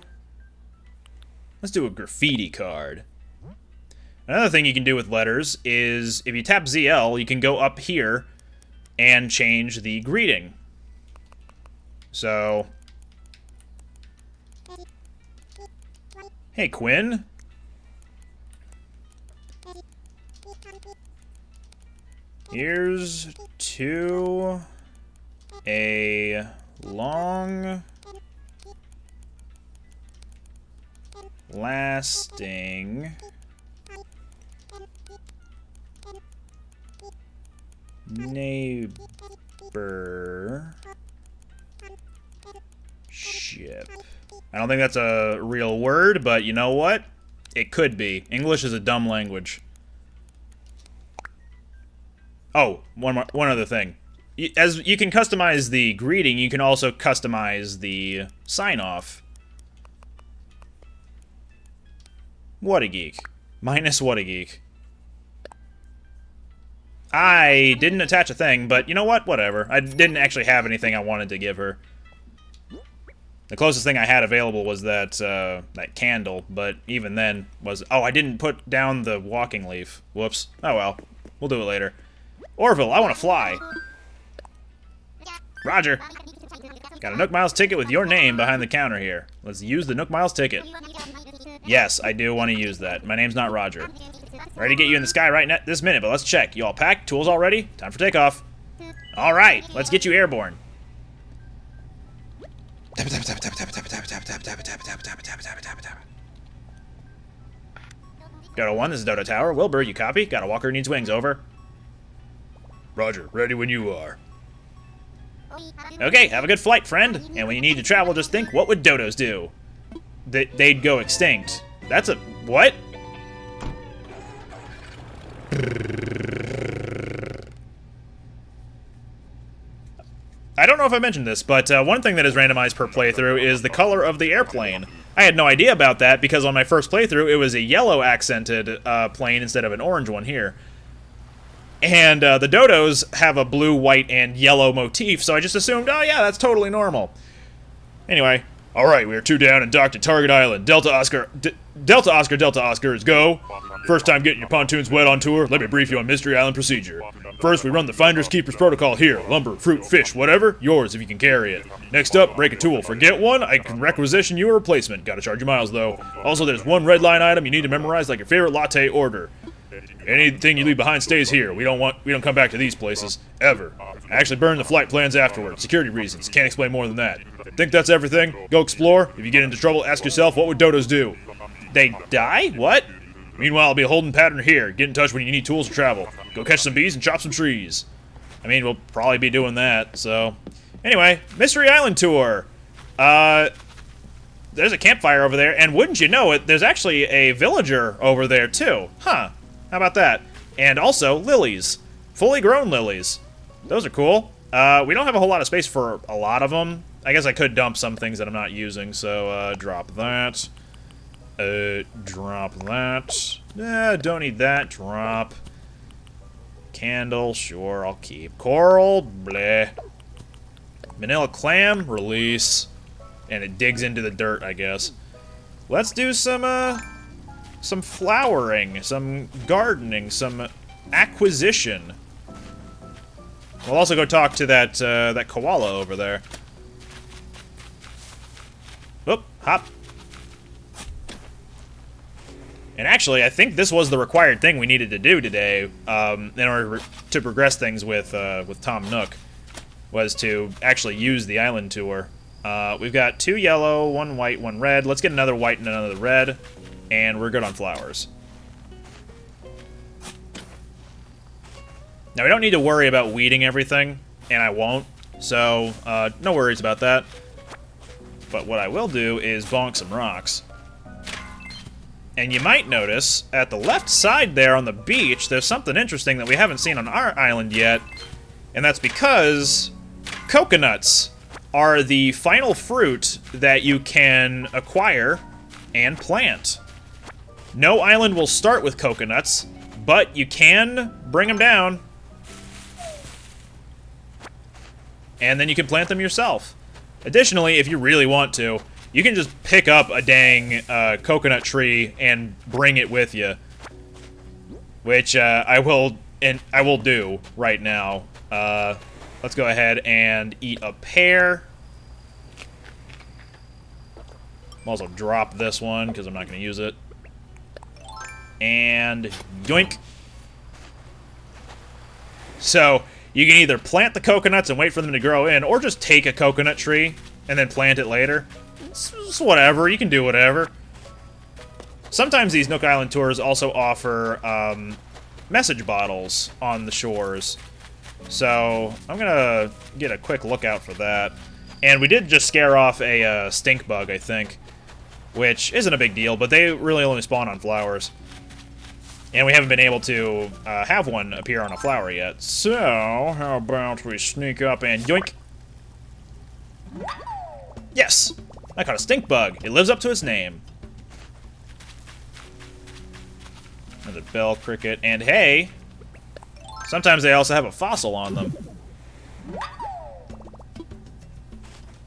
a graffiti card. Another thing you can do with letters is, if you tap ZL, you can go up here and change the greeting. So, hey Quinn. Here's to a long lasting neighborship. I don't think that's a real word, but you know what? It could be. English is a dumb language. Oh, one other thing. As you can customize the greeting, you can also customize the sign-off. What a Geek. Minus What a Geek. I didn't attach a thing, but you know what? Whatever. I didn't actually have anything I wanted to give her. The closest thing I had available was that that candle, but even then was... Oh, I didn't put down the walking leaf. Whoops. Oh well. We'll do it later. Orville, I want to fly. Roger. Got a Nook Miles ticket with your name behind the counter here. Let's use the Nook Miles ticket. Yes, I do want to use that. My name's not Roger. Ready to get you in the sky right this minute, but let's check. You all packed? Tools all ready? Time for takeoff. All right, let's get you airborne. Dodo 1, this is Dodo Tower. Wilbur, you copy? Got a walker needs wings, over. Roger, ready when you are. Okay, have a good flight, friend. And when you need to travel, just think, what would dodos do? They'd go extinct. That's a... what? I don't know if I mentioned this, but one thing that is randomized per playthrough is the color of the airplane. I had no idea about that because on my first playthrough, it was a yellow accented plane instead of an orange one here. And the Dodos have a blue, white, and yellow motif, so I just assumed, oh yeah, that's totally normal. Anyway, alright, we are 2 down and docked at Target Island. Delta Oscar, Delta Oscar is go. First time getting your pontoons wet on tour, let me brief you on Mystery Island procedure. First, we run the Finders Keepers protocol here. Lumber, fruit, fish, whatever, yours if you can carry it. Next up, break a tool. Forget one, I can requisition you a replacement. Gotta charge you miles, though. Also, there's one red line item you need to memorize like your favorite latte order. Anything you leave behind stays here. We don't come back to these places. Ever. I actually burn the flight plans afterward. Security reasons. Can't explain more than that. Think that's everything? Go explore. If you get into trouble, ask yourself, what would Dodos do? They die? What? Meanwhile, I'll be a holding pattern here. Get in touch when you need tools to travel. Go catch some bees and chop some trees. I mean, we'll probably be doing that, so... Anyway, Mystery Island Tour. There's a campfire over there, and wouldn't you know it, there's actually a villager over there, too. Huh. How about that? And also, lilies. Fully grown lilies. Those are cool. We don't have a whole lot of space for a lot of them. I guess I could dump some things that I'm not using, so drop that. Drop that. Don't need that. Drop. Candle, sure, I'll keep. Coral, bleh. Manila clam, release. And it digs into the dirt, I guess. Let's do some flowering, some gardening, some acquisition. We'll also go talk to that koala over there. Oop, hop. And actually, I think this was the required thing we needed to do today in order to progress things with Tom Nook, was to actually use the island tour. We've got 2 yellow, 1 white, 1 red. Let's get another white and another red, and we're good on flowers. Now, we don't need to worry about weeding everything, and I won't, so no worries about that. But what I will do is bonk some rocks. And you might notice, at the left side there on the beach, there's something interesting that we haven't seen on our island yet, and that's because coconuts are the final fruit that you can acquire and plant. No island will start with coconuts, but you can bring them down, and then you can plant them yourself. Additionally, if you really want to, you can just pick up a dang coconut tree and bring it with you, which I will do right now. Let's go ahead and eat a pear. I'll also drop this one because I'm not going to use it. And yoink. So you can either plant the coconuts and wait for them to grow in, or just take a coconut tree and then plant it later. It's whatever. You can do whatever. Sometimes these Nook Island tours also offer message bottles on the shores. So I'm going to get a quick look out for that. And we did just scare off a stink bug, I think, which isn't a big deal, but they really only spawn on flowers. And we haven't been able to have one appear on a flower yet. So how about we sneak up and yoink? Yes! I caught a stink bug. It lives up to its name. Another bell cricket. And hey, sometimes they also have a fossil on them.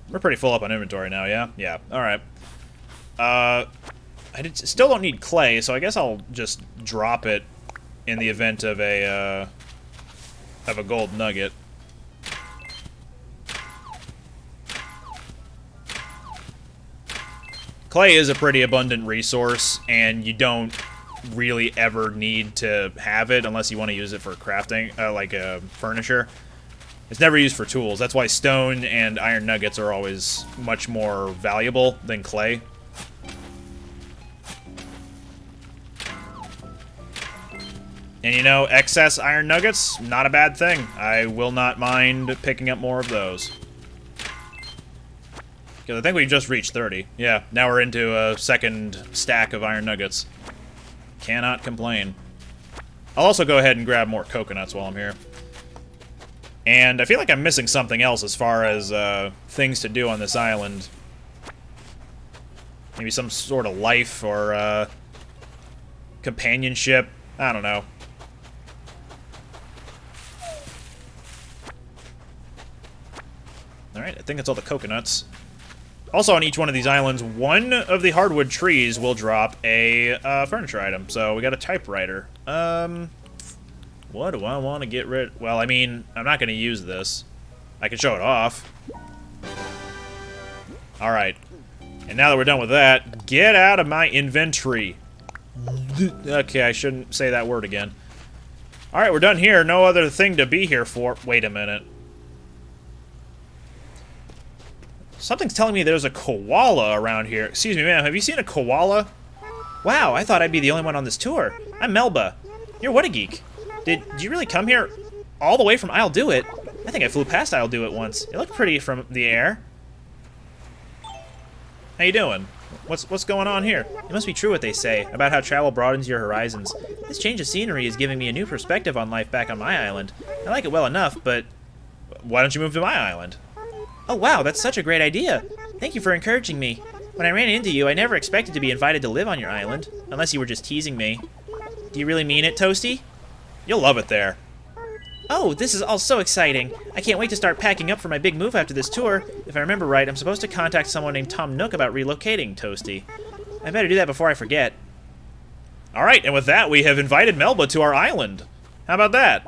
We're pretty full up on inventory now, yeah? Yeah, alright. Still don't need clay, so I guess I'll just drop it in the event of a gold nugget. Clay is a pretty abundant resource, and you don't really ever need to have it unless you want to use it for crafting, like a furniture. It's never used for tools. That's why stone and iron nuggets are always much more valuable than clay. And you know, excess iron nuggets, not a bad thing. I will not mind picking up more of those. Because I think we just reached 30. Yeah, now we're into a second stack of iron nuggets. Cannot complain. I'll also go ahead and grab more coconuts while I'm here. And I feel like I'm missing something else as far as things to do on this island. Maybe some sort of life or companionship. I don't know. Alright, I think that's all the coconuts. Also, on each one of these islands, one of the hardwood trees will drop a furniture item. So we got a typewriter. What do I want to get rid... Well, I mean, I'm not going to use this. I can show it off. Alright. And now that we're done with that, get out of my inventory. Okay, I shouldn't say that word again. Alright, we're done here. No other thing to be here for. Wait a minute. Something's telling me there's a koala around here. Excuse me, ma'am, have you seen a koala? Wow, I thought I'd be the only one on this tour. I'm Melba. You're what a geek. Did you really come here all the way from I'll Do It? I think I flew past I'll Do It once. It looked pretty from the air. How you doing? What's going on here? It must be true what they say about how travel broadens your horizons. This change of scenery is giving me a new perspective on life back on my island. I like it well enough, but why don't you move to my island? Oh wow, that's such a great idea. Thank you for encouraging me. When I ran into you, I never expected to be invited to live on your island. Unless you were just teasing me. Do you really mean it, Toasty? You'll love it there. Oh, this is all so exciting. I can't wait to start packing up for my big move after this tour. If I remember right, I'm supposed to contact someone named Tom Nook about relocating, Toasty. I better do that before I forget. Alright, and with that, we have invited Melba to our island. How about that?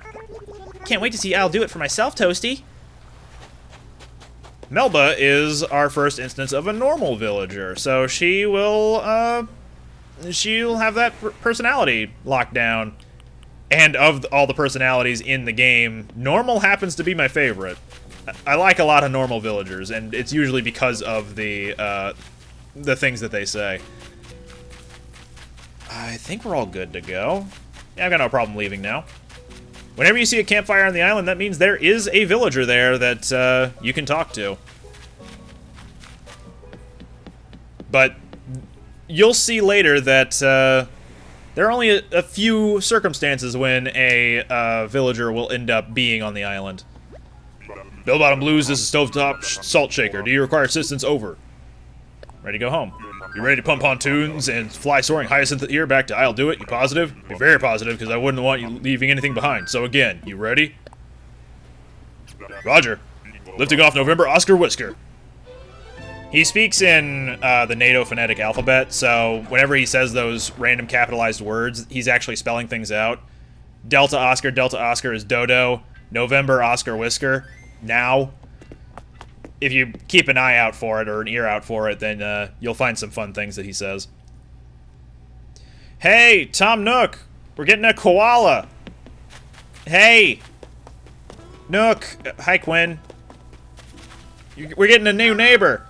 Can't wait to see I'll do it for myself, Toasty. Melba is our first instance of a normal villager, so she'll have that personality locked down. And of all the personalities in the game, normal happens to be my favorite. I like a lot of normal villagers, and it's usually because of the things that they say. I think we're all good to go. Yeah, I've got no problem leaving now. Whenever you see a campfire on the island, that means there is a villager there that you can talk to. But you'll see later that there are only a few circumstances when a villager will end up being on the island. Bell Bottom Blues, this is Stovetop Salt Shaker. Do you require assistance? Over. Ready to go home. You ready to pump pontoons and fly soaring hyacinth here back to I'll do it? You positive? Be very positive, because I wouldn't want you leaving anything behind. So again, you ready? Roger. Lifting off November, Oscar Whisker. He speaks in the NATO phonetic alphabet, so whenever he says those random capitalized words, he's actually spelling things out. Delta Oscar is Dodo. November, Oscar Whisker. Now. If you keep an eye out for it, or an ear out for it, then you'll find some fun things that he says. Hey, Tom Nook! We're getting a koala! Hey! Nook! Hi, Quinn. We're getting a new neighbor!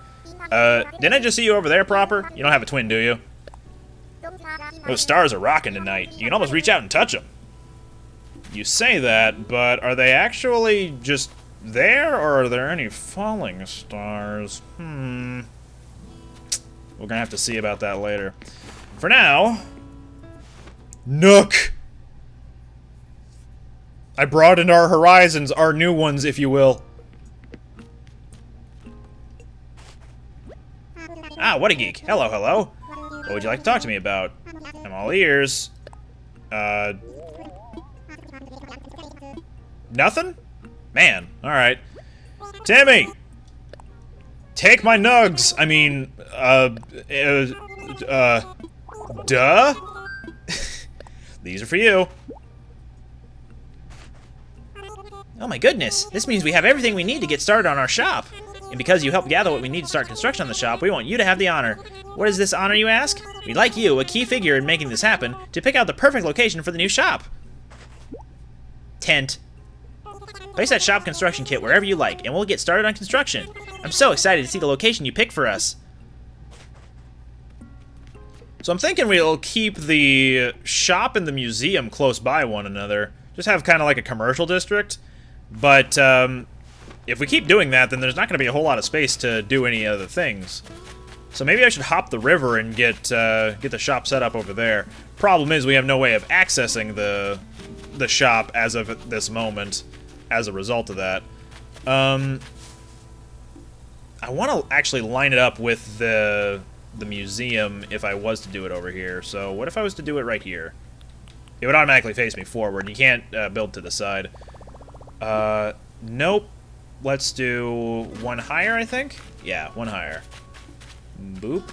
Didn't I just see you over there, Proper? You don't have a twin, do you? Those stars are rocking tonight. You can almost reach out and touch them. You say that, but are they actually just there, or are there any falling stars? We're gonna have to see about that later. For now... Nook! I broadened our horizons, our new ones, if you will. Ah, what a geek. Hello, hello. What would you like to talk to me about? I'm all ears. Nothing? Man, alright. Timmy! Take my nugs! I mean, duh? These are for you. Oh my goodness, this means we have everything we need to get started on our shop. And because you helped gather what we need to start construction on the shop, we want you to have the honor. What is this honor, you ask? We'd like you, a key figure in making this happen, to pick out the perfect location for the new shop. Tent. Place that shop construction kit wherever you like, and we'll get started on construction. I'm so excited to see the location you pick for us. So I'm thinking we'll keep the shop and the museum close by one another. Just have kind of like a commercial district. But if we keep doing that, then there's not going to be a whole lot of space to do any other things. So maybe I should hop the river and get the shop set up over there. Problem is, we have no way of accessing the shop as of this moment. As a result of that, I want to actually line it up with the museum if I was to do it over here. So what if I was to do it right here? It would automatically face me forward. You can't build to the side. Nope. Let's do one higher, I think? Yeah, one higher. Boop.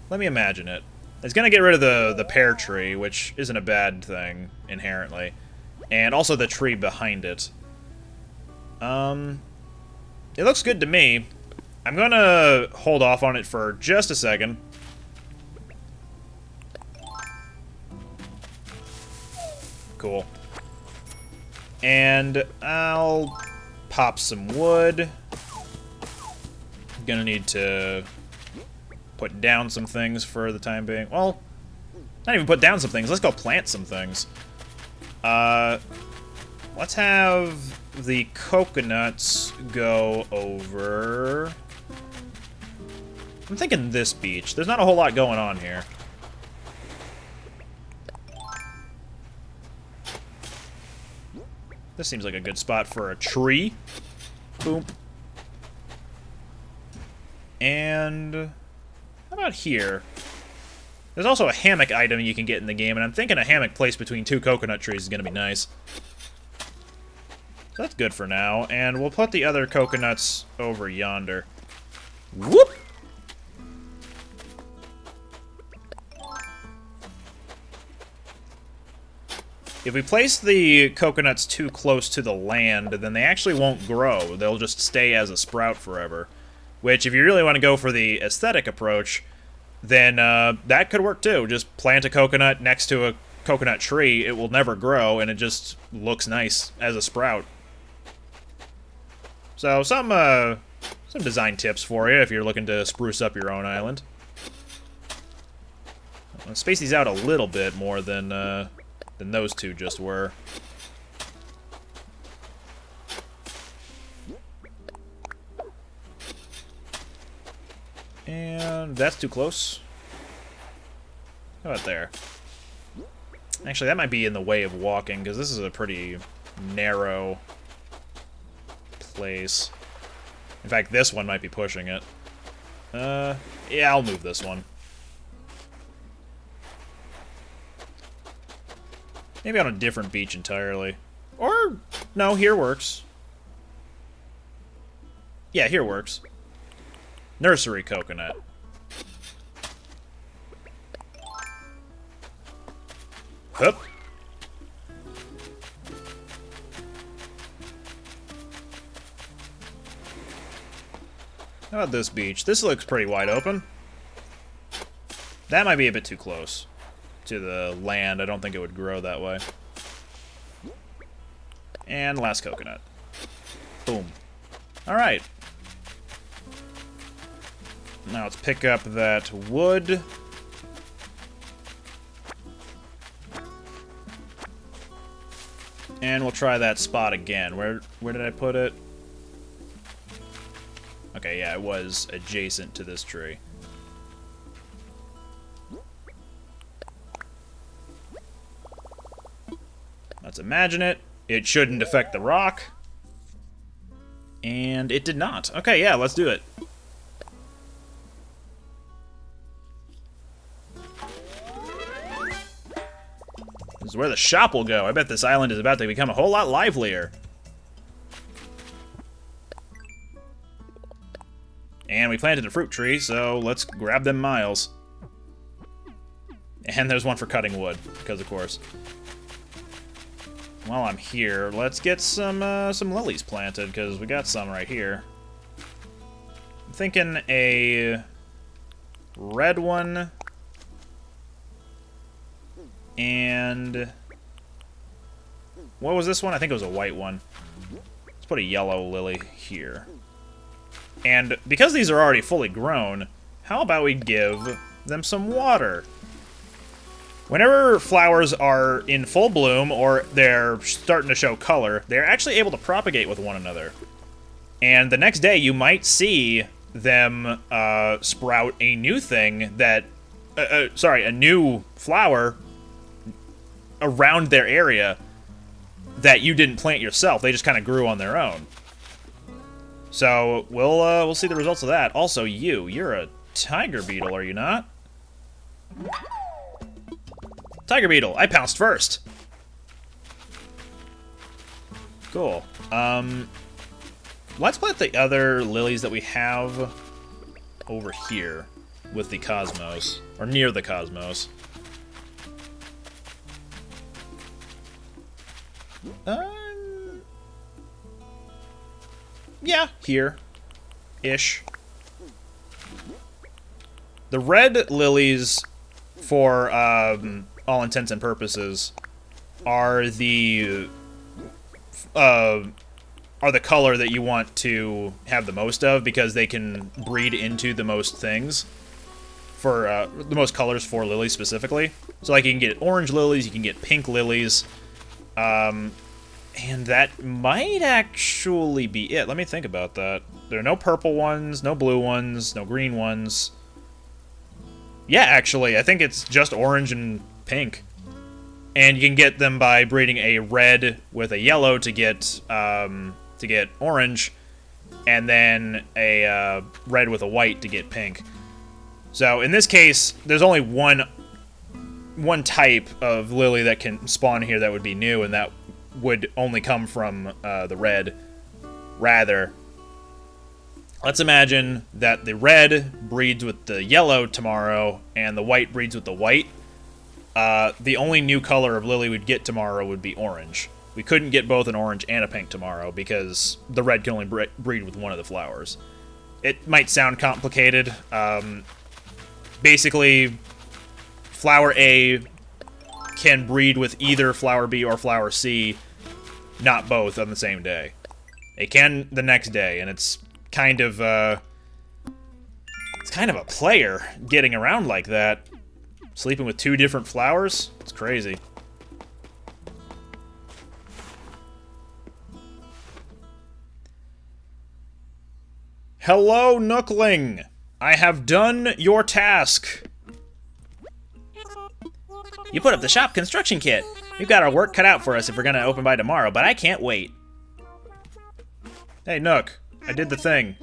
Let me imagine it. It's going to get rid of the pear tree, which isn't a bad thing, inherently. And also the tree behind it. It looks good to me. I'm going to hold off on it for just a second. Cool. And I'll pop some wood. Gonna need to put down some things for the time being. Well, not even put down some things. Let's go plant some things. Let's have the coconuts go over... I'm thinking this beach. There's not a whole lot going on here. This seems like a good spot for a tree. Boom. And how about here? There's also a hammock item you can get in the game, and I'm thinking a hammock placed between 2 coconut trees is going to be nice. So that's good for now, and we'll put the other coconuts over yonder. Whoop! If we place the coconuts too close to the land, then they actually won't grow. They'll just stay as a sprout forever. Which, if you really want to go for the aesthetic approach, then that could work too. Just plant a coconut next to a coconut tree. It will never grow, and it just looks nice as a sprout. So, some design tips for you if you're looking to spruce up your own island. I'll space these out a little bit more than those two just were. And that's too close. How about there? Actually, that might be in the way of walking, because this is a pretty narrow place. In fact, this one might be pushing it. Yeah, I'll move this one. Maybe on a different beach entirely. Or, no, here works. Yeah, here works. Nursery coconut. Hup. How about this beach? This looks pretty wide open. That might be a bit too close to the land. I don't think it would grow that way. And last coconut. Boom. Alright. Now let's pick up that wood. And we'll try that spot again. Where did I put it? Okay, yeah, it was adjacent to this tree. Let's imagine it. It shouldn't affect the rock. And it did not. Okay, yeah, let's do it. This is where the shop will go. I bet this island is about to become a whole lot livelier. And we planted a fruit tree, so let's grab them miles. And there's one for cutting wood, because of course. While I'm here, let's get some lilies planted, because we got some right here. I'm thinking a red one. And what was this one? I think it was a white one. Let's put a yellow lily here. And because these are already fully grown, how about we give them some water? Whenever flowers are in full bloom or they're starting to show color, they're actually able to propagate with one another. And the next day you might see them sprout a new thing that, a new flower around their area that you didn't plant yourself. They just kind of grew on their own. So we'll see the results of that. Also, you're a tiger beetle, are you not? Tiger beetle, I pounced first. Cool. Let's plant the other lilies that we have over here with the cosmos, or near the cosmos. Yeah, here-ish. The red lilies, for all intents and purposes, are the color that you want to have the most of, because they can breed into the most things, for the most colors for lilies specifically. So like you can get orange lilies, you can get pink lilies, and that might actually be it. Let me think about that. There are no purple ones, no blue ones, no green ones. Yeah, actually, I think it's just orange and pink. And you can get them by breeding a red with a yellow to get orange, and then a red with a white to get pink. So in this case, there's only one type of lily that can spawn here that would be new, and that would only come from the red. Rather, let's imagine that the red breeds with the yellow tomorrow, and the white breeds with the white. The only new color of lily we'd get tomorrow would be orange. We couldn't get both an orange and a pink tomorrow because the red can only breed with one of the flowers. It might sound complicated. Basically, flower A can breed with either flower B or flower C, not both on the same day. It can the next day, and it's kind of a player getting around like that. Sleeping with two different flowers? It's crazy. Hello, Nookling! I have done your task! You put up the shop construction kit. We've got our work cut out for us if we're gonna open by tomorrow, but I can't wait. Hey, Nook. I did the thing.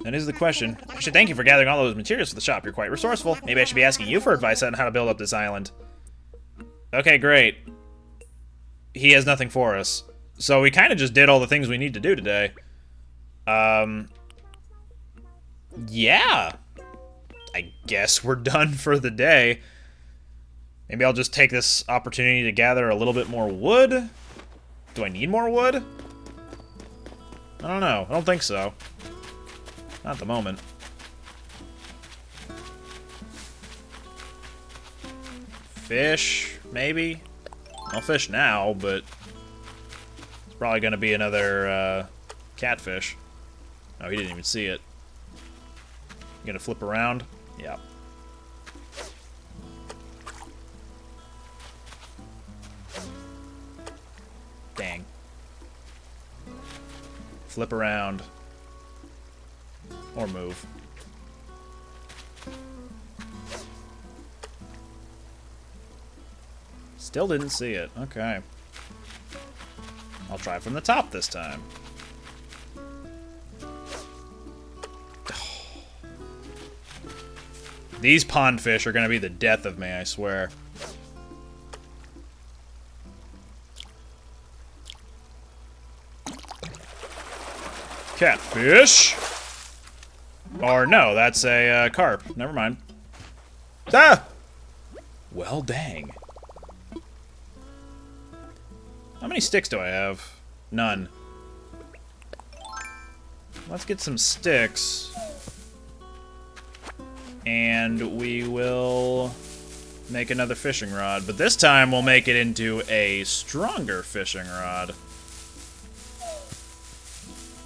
That is the question. I should thank you for gathering all those materials for the shop. You're quite resourceful. Maybe I should be asking you for advice on how to build up this island. Okay, great. He has nothing for us. So we kind of just did all the things we need to do today. Yeah. I guess we're done for the day. Maybe I'll just take this opportunity to gather a little bit more wood. Do I need more wood? I don't know. I don't think so. Not at the moment. Fish, maybe? I'll fish now, but it's probably going to be another catfish. Oh, he didn't even see it. You gonna flip around? Yeah. Dang. Flip around. Or move. Still didn't see it. Okay. I'll try from the top this time. These pond fish are gonna be the death of me, I swear. Catfish. Or no, that's a carp. Never mind. Ah! Well, dang. How many sticks do I have? None. Let's get some sticks. And we will make another fishing rod. But this time we'll make it into a stronger fishing rod.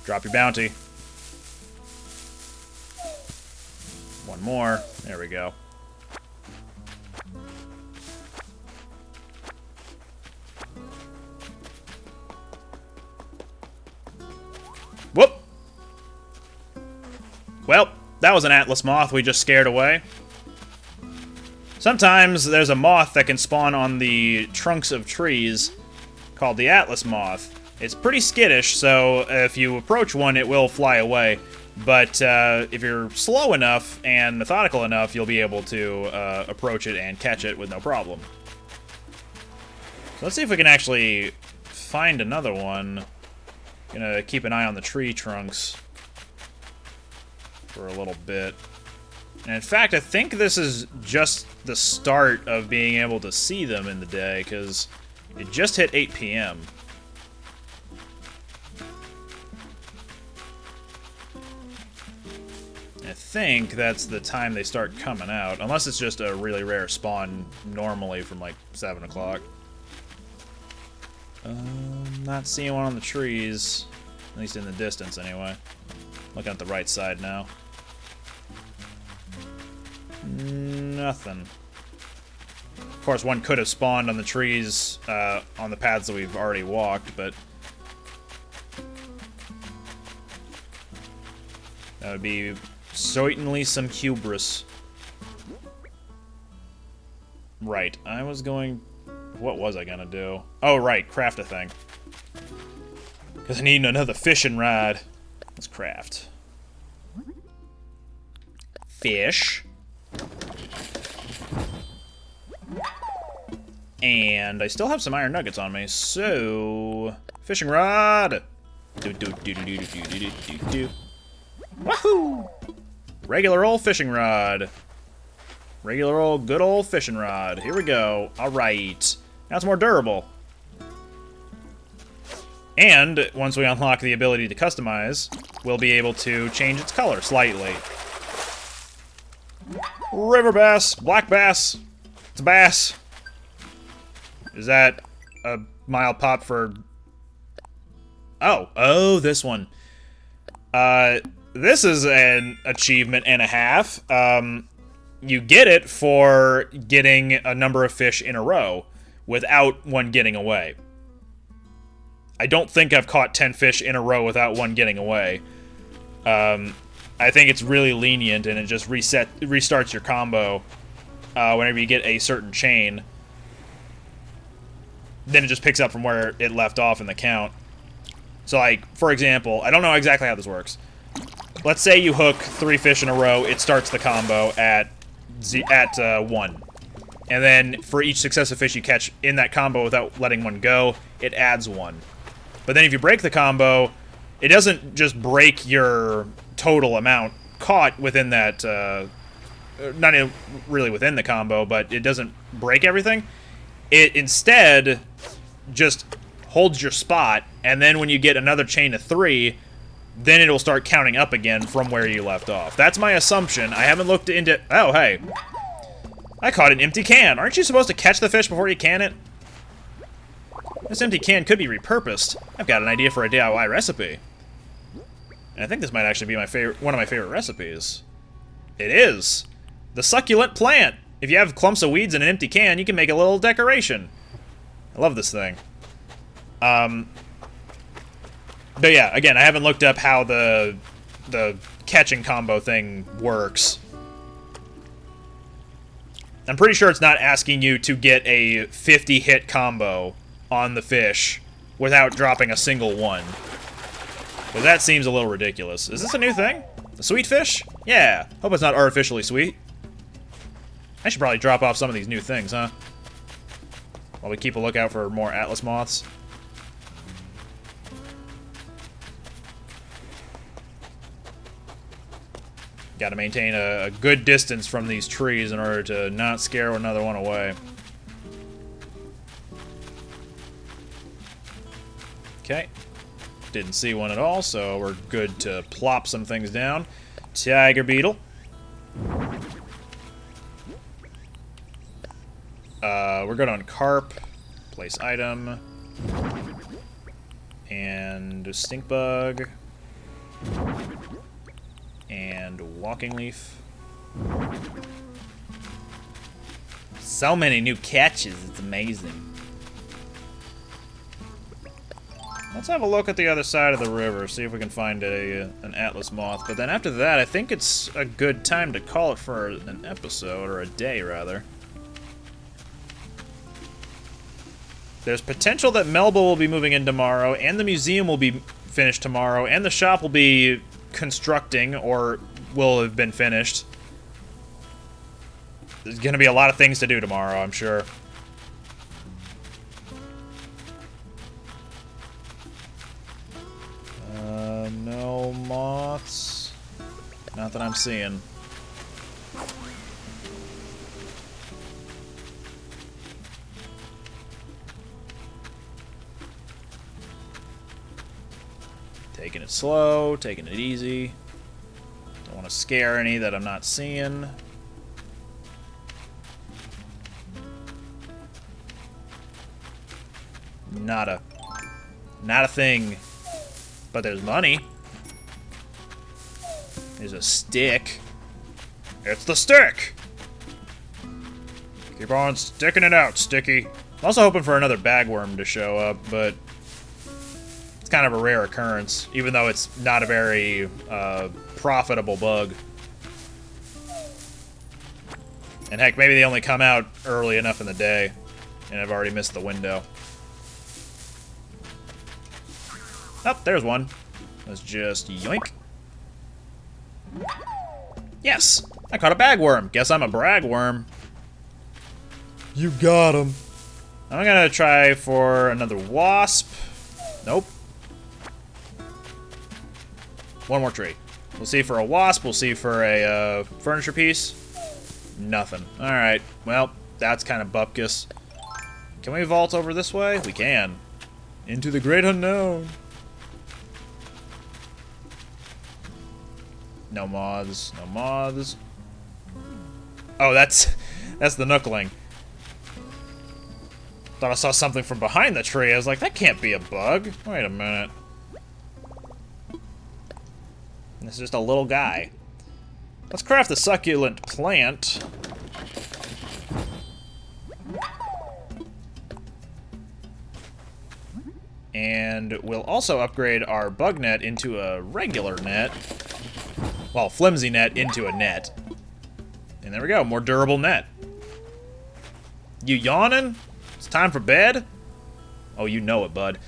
Drop your bounty. One more. There we go. Whoop! Well, that was an atlas moth we just scared away. Sometimes there's a moth that can spawn on the trunks of trees called the atlas moth. It's pretty skittish, so if you approach one, it will fly away. But if you're slow enough and methodical enough, you'll be able to approach it and catch it with no problem. So let's see if we can actually find another one. Gonna keep an eye on the tree trunks for a little bit. And in fact, I think this is just the start of being able to see them in the day, because it just hit 8 p.m. I think that's the time they start coming out, unless it's just a really rare spawn normally from like 7 o'clock. Not seeing one on the trees, at least in the distance anyway. Looking at the right side now. Nothing. Of course, one could have spawned on the trees on the paths that we've already walked, but that would be certainly some hubris. Right, I was going... What was I gonna do? Oh, right, craft a thing. Because I need another fishing rod. Let's craft. Fish. And I still have some iron nuggets on me, so... Fishing rod! Wahoo! Regular old fishing rod. Regular old, good old fishing rod. Here we go. Alright. Now it's more durable. And, once we unlock the ability to customize, we'll be able to change its color slightly. River bass! Black bass! It's a bass! Is that a mild pop for... Oh, this one. This is an achievement and a half. You get it for getting a number of fish in a row without one getting away. I don't think I've caught 10 fish in a row without one getting away. I think it's really lenient, and it just restarts your combo whenever you get a certain chain. Then it just picks up from where it left off in the count. So, like, for example, I don't know exactly how this works. Let's say you hook 3 fish in a row, it starts the combo at 1. And then for each successive fish you catch in that combo without letting one go, it adds 1. But then if you break the combo, it doesn't just break your total amount caught within that, not really within the combo, but it doesn't break everything. It instead just holds your spot, and then when you get another chain of 3, then it'll start counting up again from where you left off. That's my assumption. I haven't looked into... Oh, hey. I caught an empty can. Aren't you supposed to catch the fish before you can it? This empty can could be repurposed. I've got an idea for a DIY recipe. And I think this might actually be one of my favorite recipes. It is. The succulent plant. If you have clumps of weeds in an empty can, you can make a little decoration. I love this thing. But yeah, again, I haven't looked up how the catching combo thing works. I'm pretty sure it's not asking you to get a 50-hit combo on the fish without dropping a single one. Because that seems a little ridiculous. Is this a new thing? A sweet fish? Yeah. Hope it's not artificially sweet. I should probably drop off some of these new things, huh? While we keep a lookout for more Atlas moths. Gotta maintain a good distance from these trees in order to not scare another one away. Okay. Didn't see one at all, so we're good to plop some things down. Tiger beetle. We're good on carp. Place item. And stink bug. And walking leaf. So many new catches, it's amazing. Let's have a look at the other side of the river, see if we can find an Atlas moth. But then after that, I think it's a good time to call it for an episode, or a day, rather. There's potential that Melba will be moving in tomorrow, and the museum will be finished tomorrow, and the shop will be constructing, or will have been finished. There's gonna be a lot of things to do tomorrow, I'm sure. No moths. Not that I'm seeing. Taking it slow, taking it easy. Don't want to scare any that I'm not seeing. Not a thing. But there's money. There's a stick. It's the stick! Keep on sticking it out, Sticky. I'm also hoping for another bagworm to show up, but it's kind of a rare occurrence, even though it's not a very profitable bug. And heck, maybe they only come out early enough in the day, and I've already missed the window. Oh, there's one. Let's just yoink. Yes! I caught a bagworm. Guess I'm a bragworm. You got him. I'm gonna try for another wasp. Nope. One more tree. We'll see for a wasp. We'll see for a furniture piece. Nothing. Alright. Well, that's kind of bupkis. Can we vault over this way? We can. Into the great unknown. No moths. No moths. Oh, that's the Nookling. Thought I saw something from behind the tree. I was like, that can't be a bug. Wait a minute. This is just a little guy. Let's craft the succulent plant. And we'll also upgrade our bug net into a regular net. Well, flimsy net into a net. And there we go, more durable net. You yawning? It's time for bed? Oh, you know it, bud.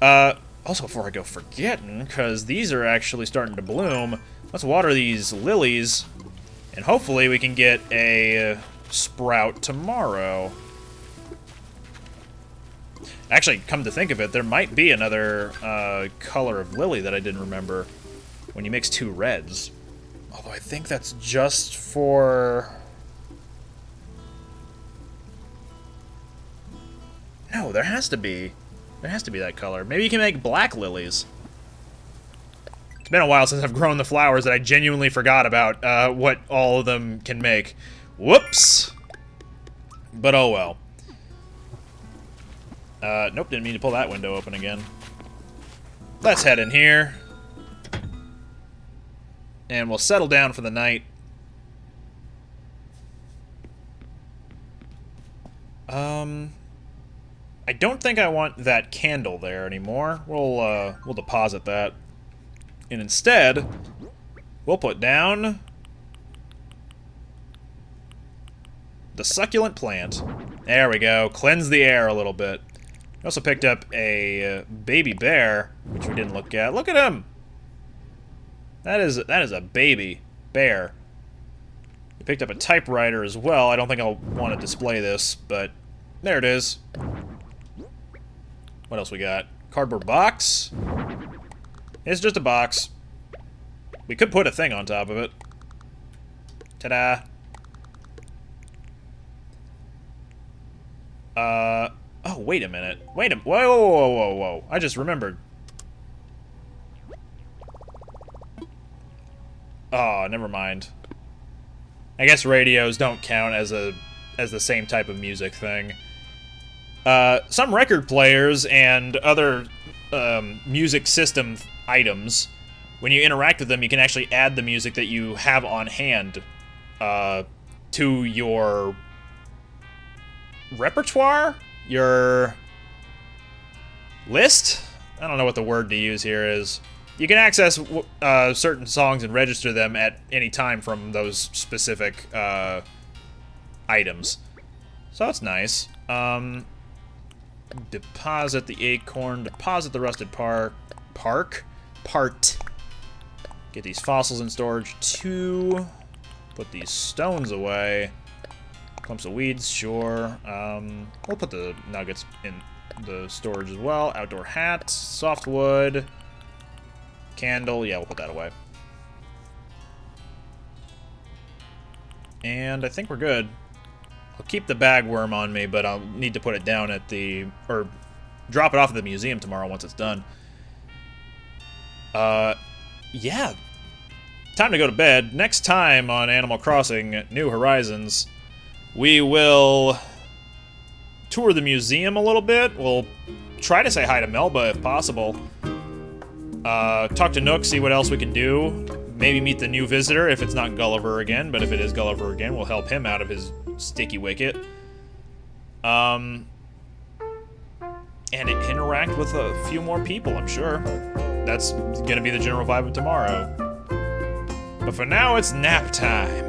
Also, before I go forgetting, because these are actually starting to bloom, let's water these lilies, and hopefully we can get a sprout tomorrow. Actually, come to think of it, there might be another color of lily that I didn't remember when you mix two reds. Although I think that's just for... No, there has to be. There has to be that color. Maybe you can make black lilies. It's been a while since I've grown the flowers that I genuinely forgot about what all of them can make. Whoops! But oh well. Nope, didn't mean to pull that window open again. Let's head in here. And we'll settle down for the night. I don't think I want that candle there anymore. We'll deposit that. And instead, we'll put down the succulent plant. There we go. Cleanse the air a little bit. We also picked up a baby bear, which we didn't look at. Look at him! That is a baby bear. We picked up a typewriter as well. I don't think I'll want to display this, but there it is. What else we got? Cardboard box. It's just a box. We could put a thing on top of it. Ta-da. Oh, wait a minute. Whoa, whoa, whoa, whoa. I just remembered. Oh, never mind. I guess radios don't count as the same type of music thing. Some record players and other music system items, when you interact with them, you can actually add the music that you have on hand to your repertoire? Your list? I don't know what the word to use here is. You can access certain songs and register them at any time from those specific items. So that's nice. Deposit the acorn, deposit the rusted part. Get these fossils in storage too. Put these stones away. Clumps of weeds, sure. We'll put the nuggets in the storage as well. Outdoor hat, softwood, candle. Yeah, we'll put that away. And I think we're good. I'll keep the bagworm on me, but I'll need to put it down at the... or drop it off at the museum tomorrow once it's done. Yeah. Time to go to bed. Next time on Animal Crossing New Horizons, we will tour the museum a little bit. We'll try to say hi to Melba if possible. Talk to Nook, see what else we can do. Maybe meet the new visitor if it's not Gulliver again, but if it is Gulliver again, we'll help him out of his sticky wicket. And interact with a few more people, I'm sure. That's gonna be the general vibe of tomorrow. But for now, it's nap time.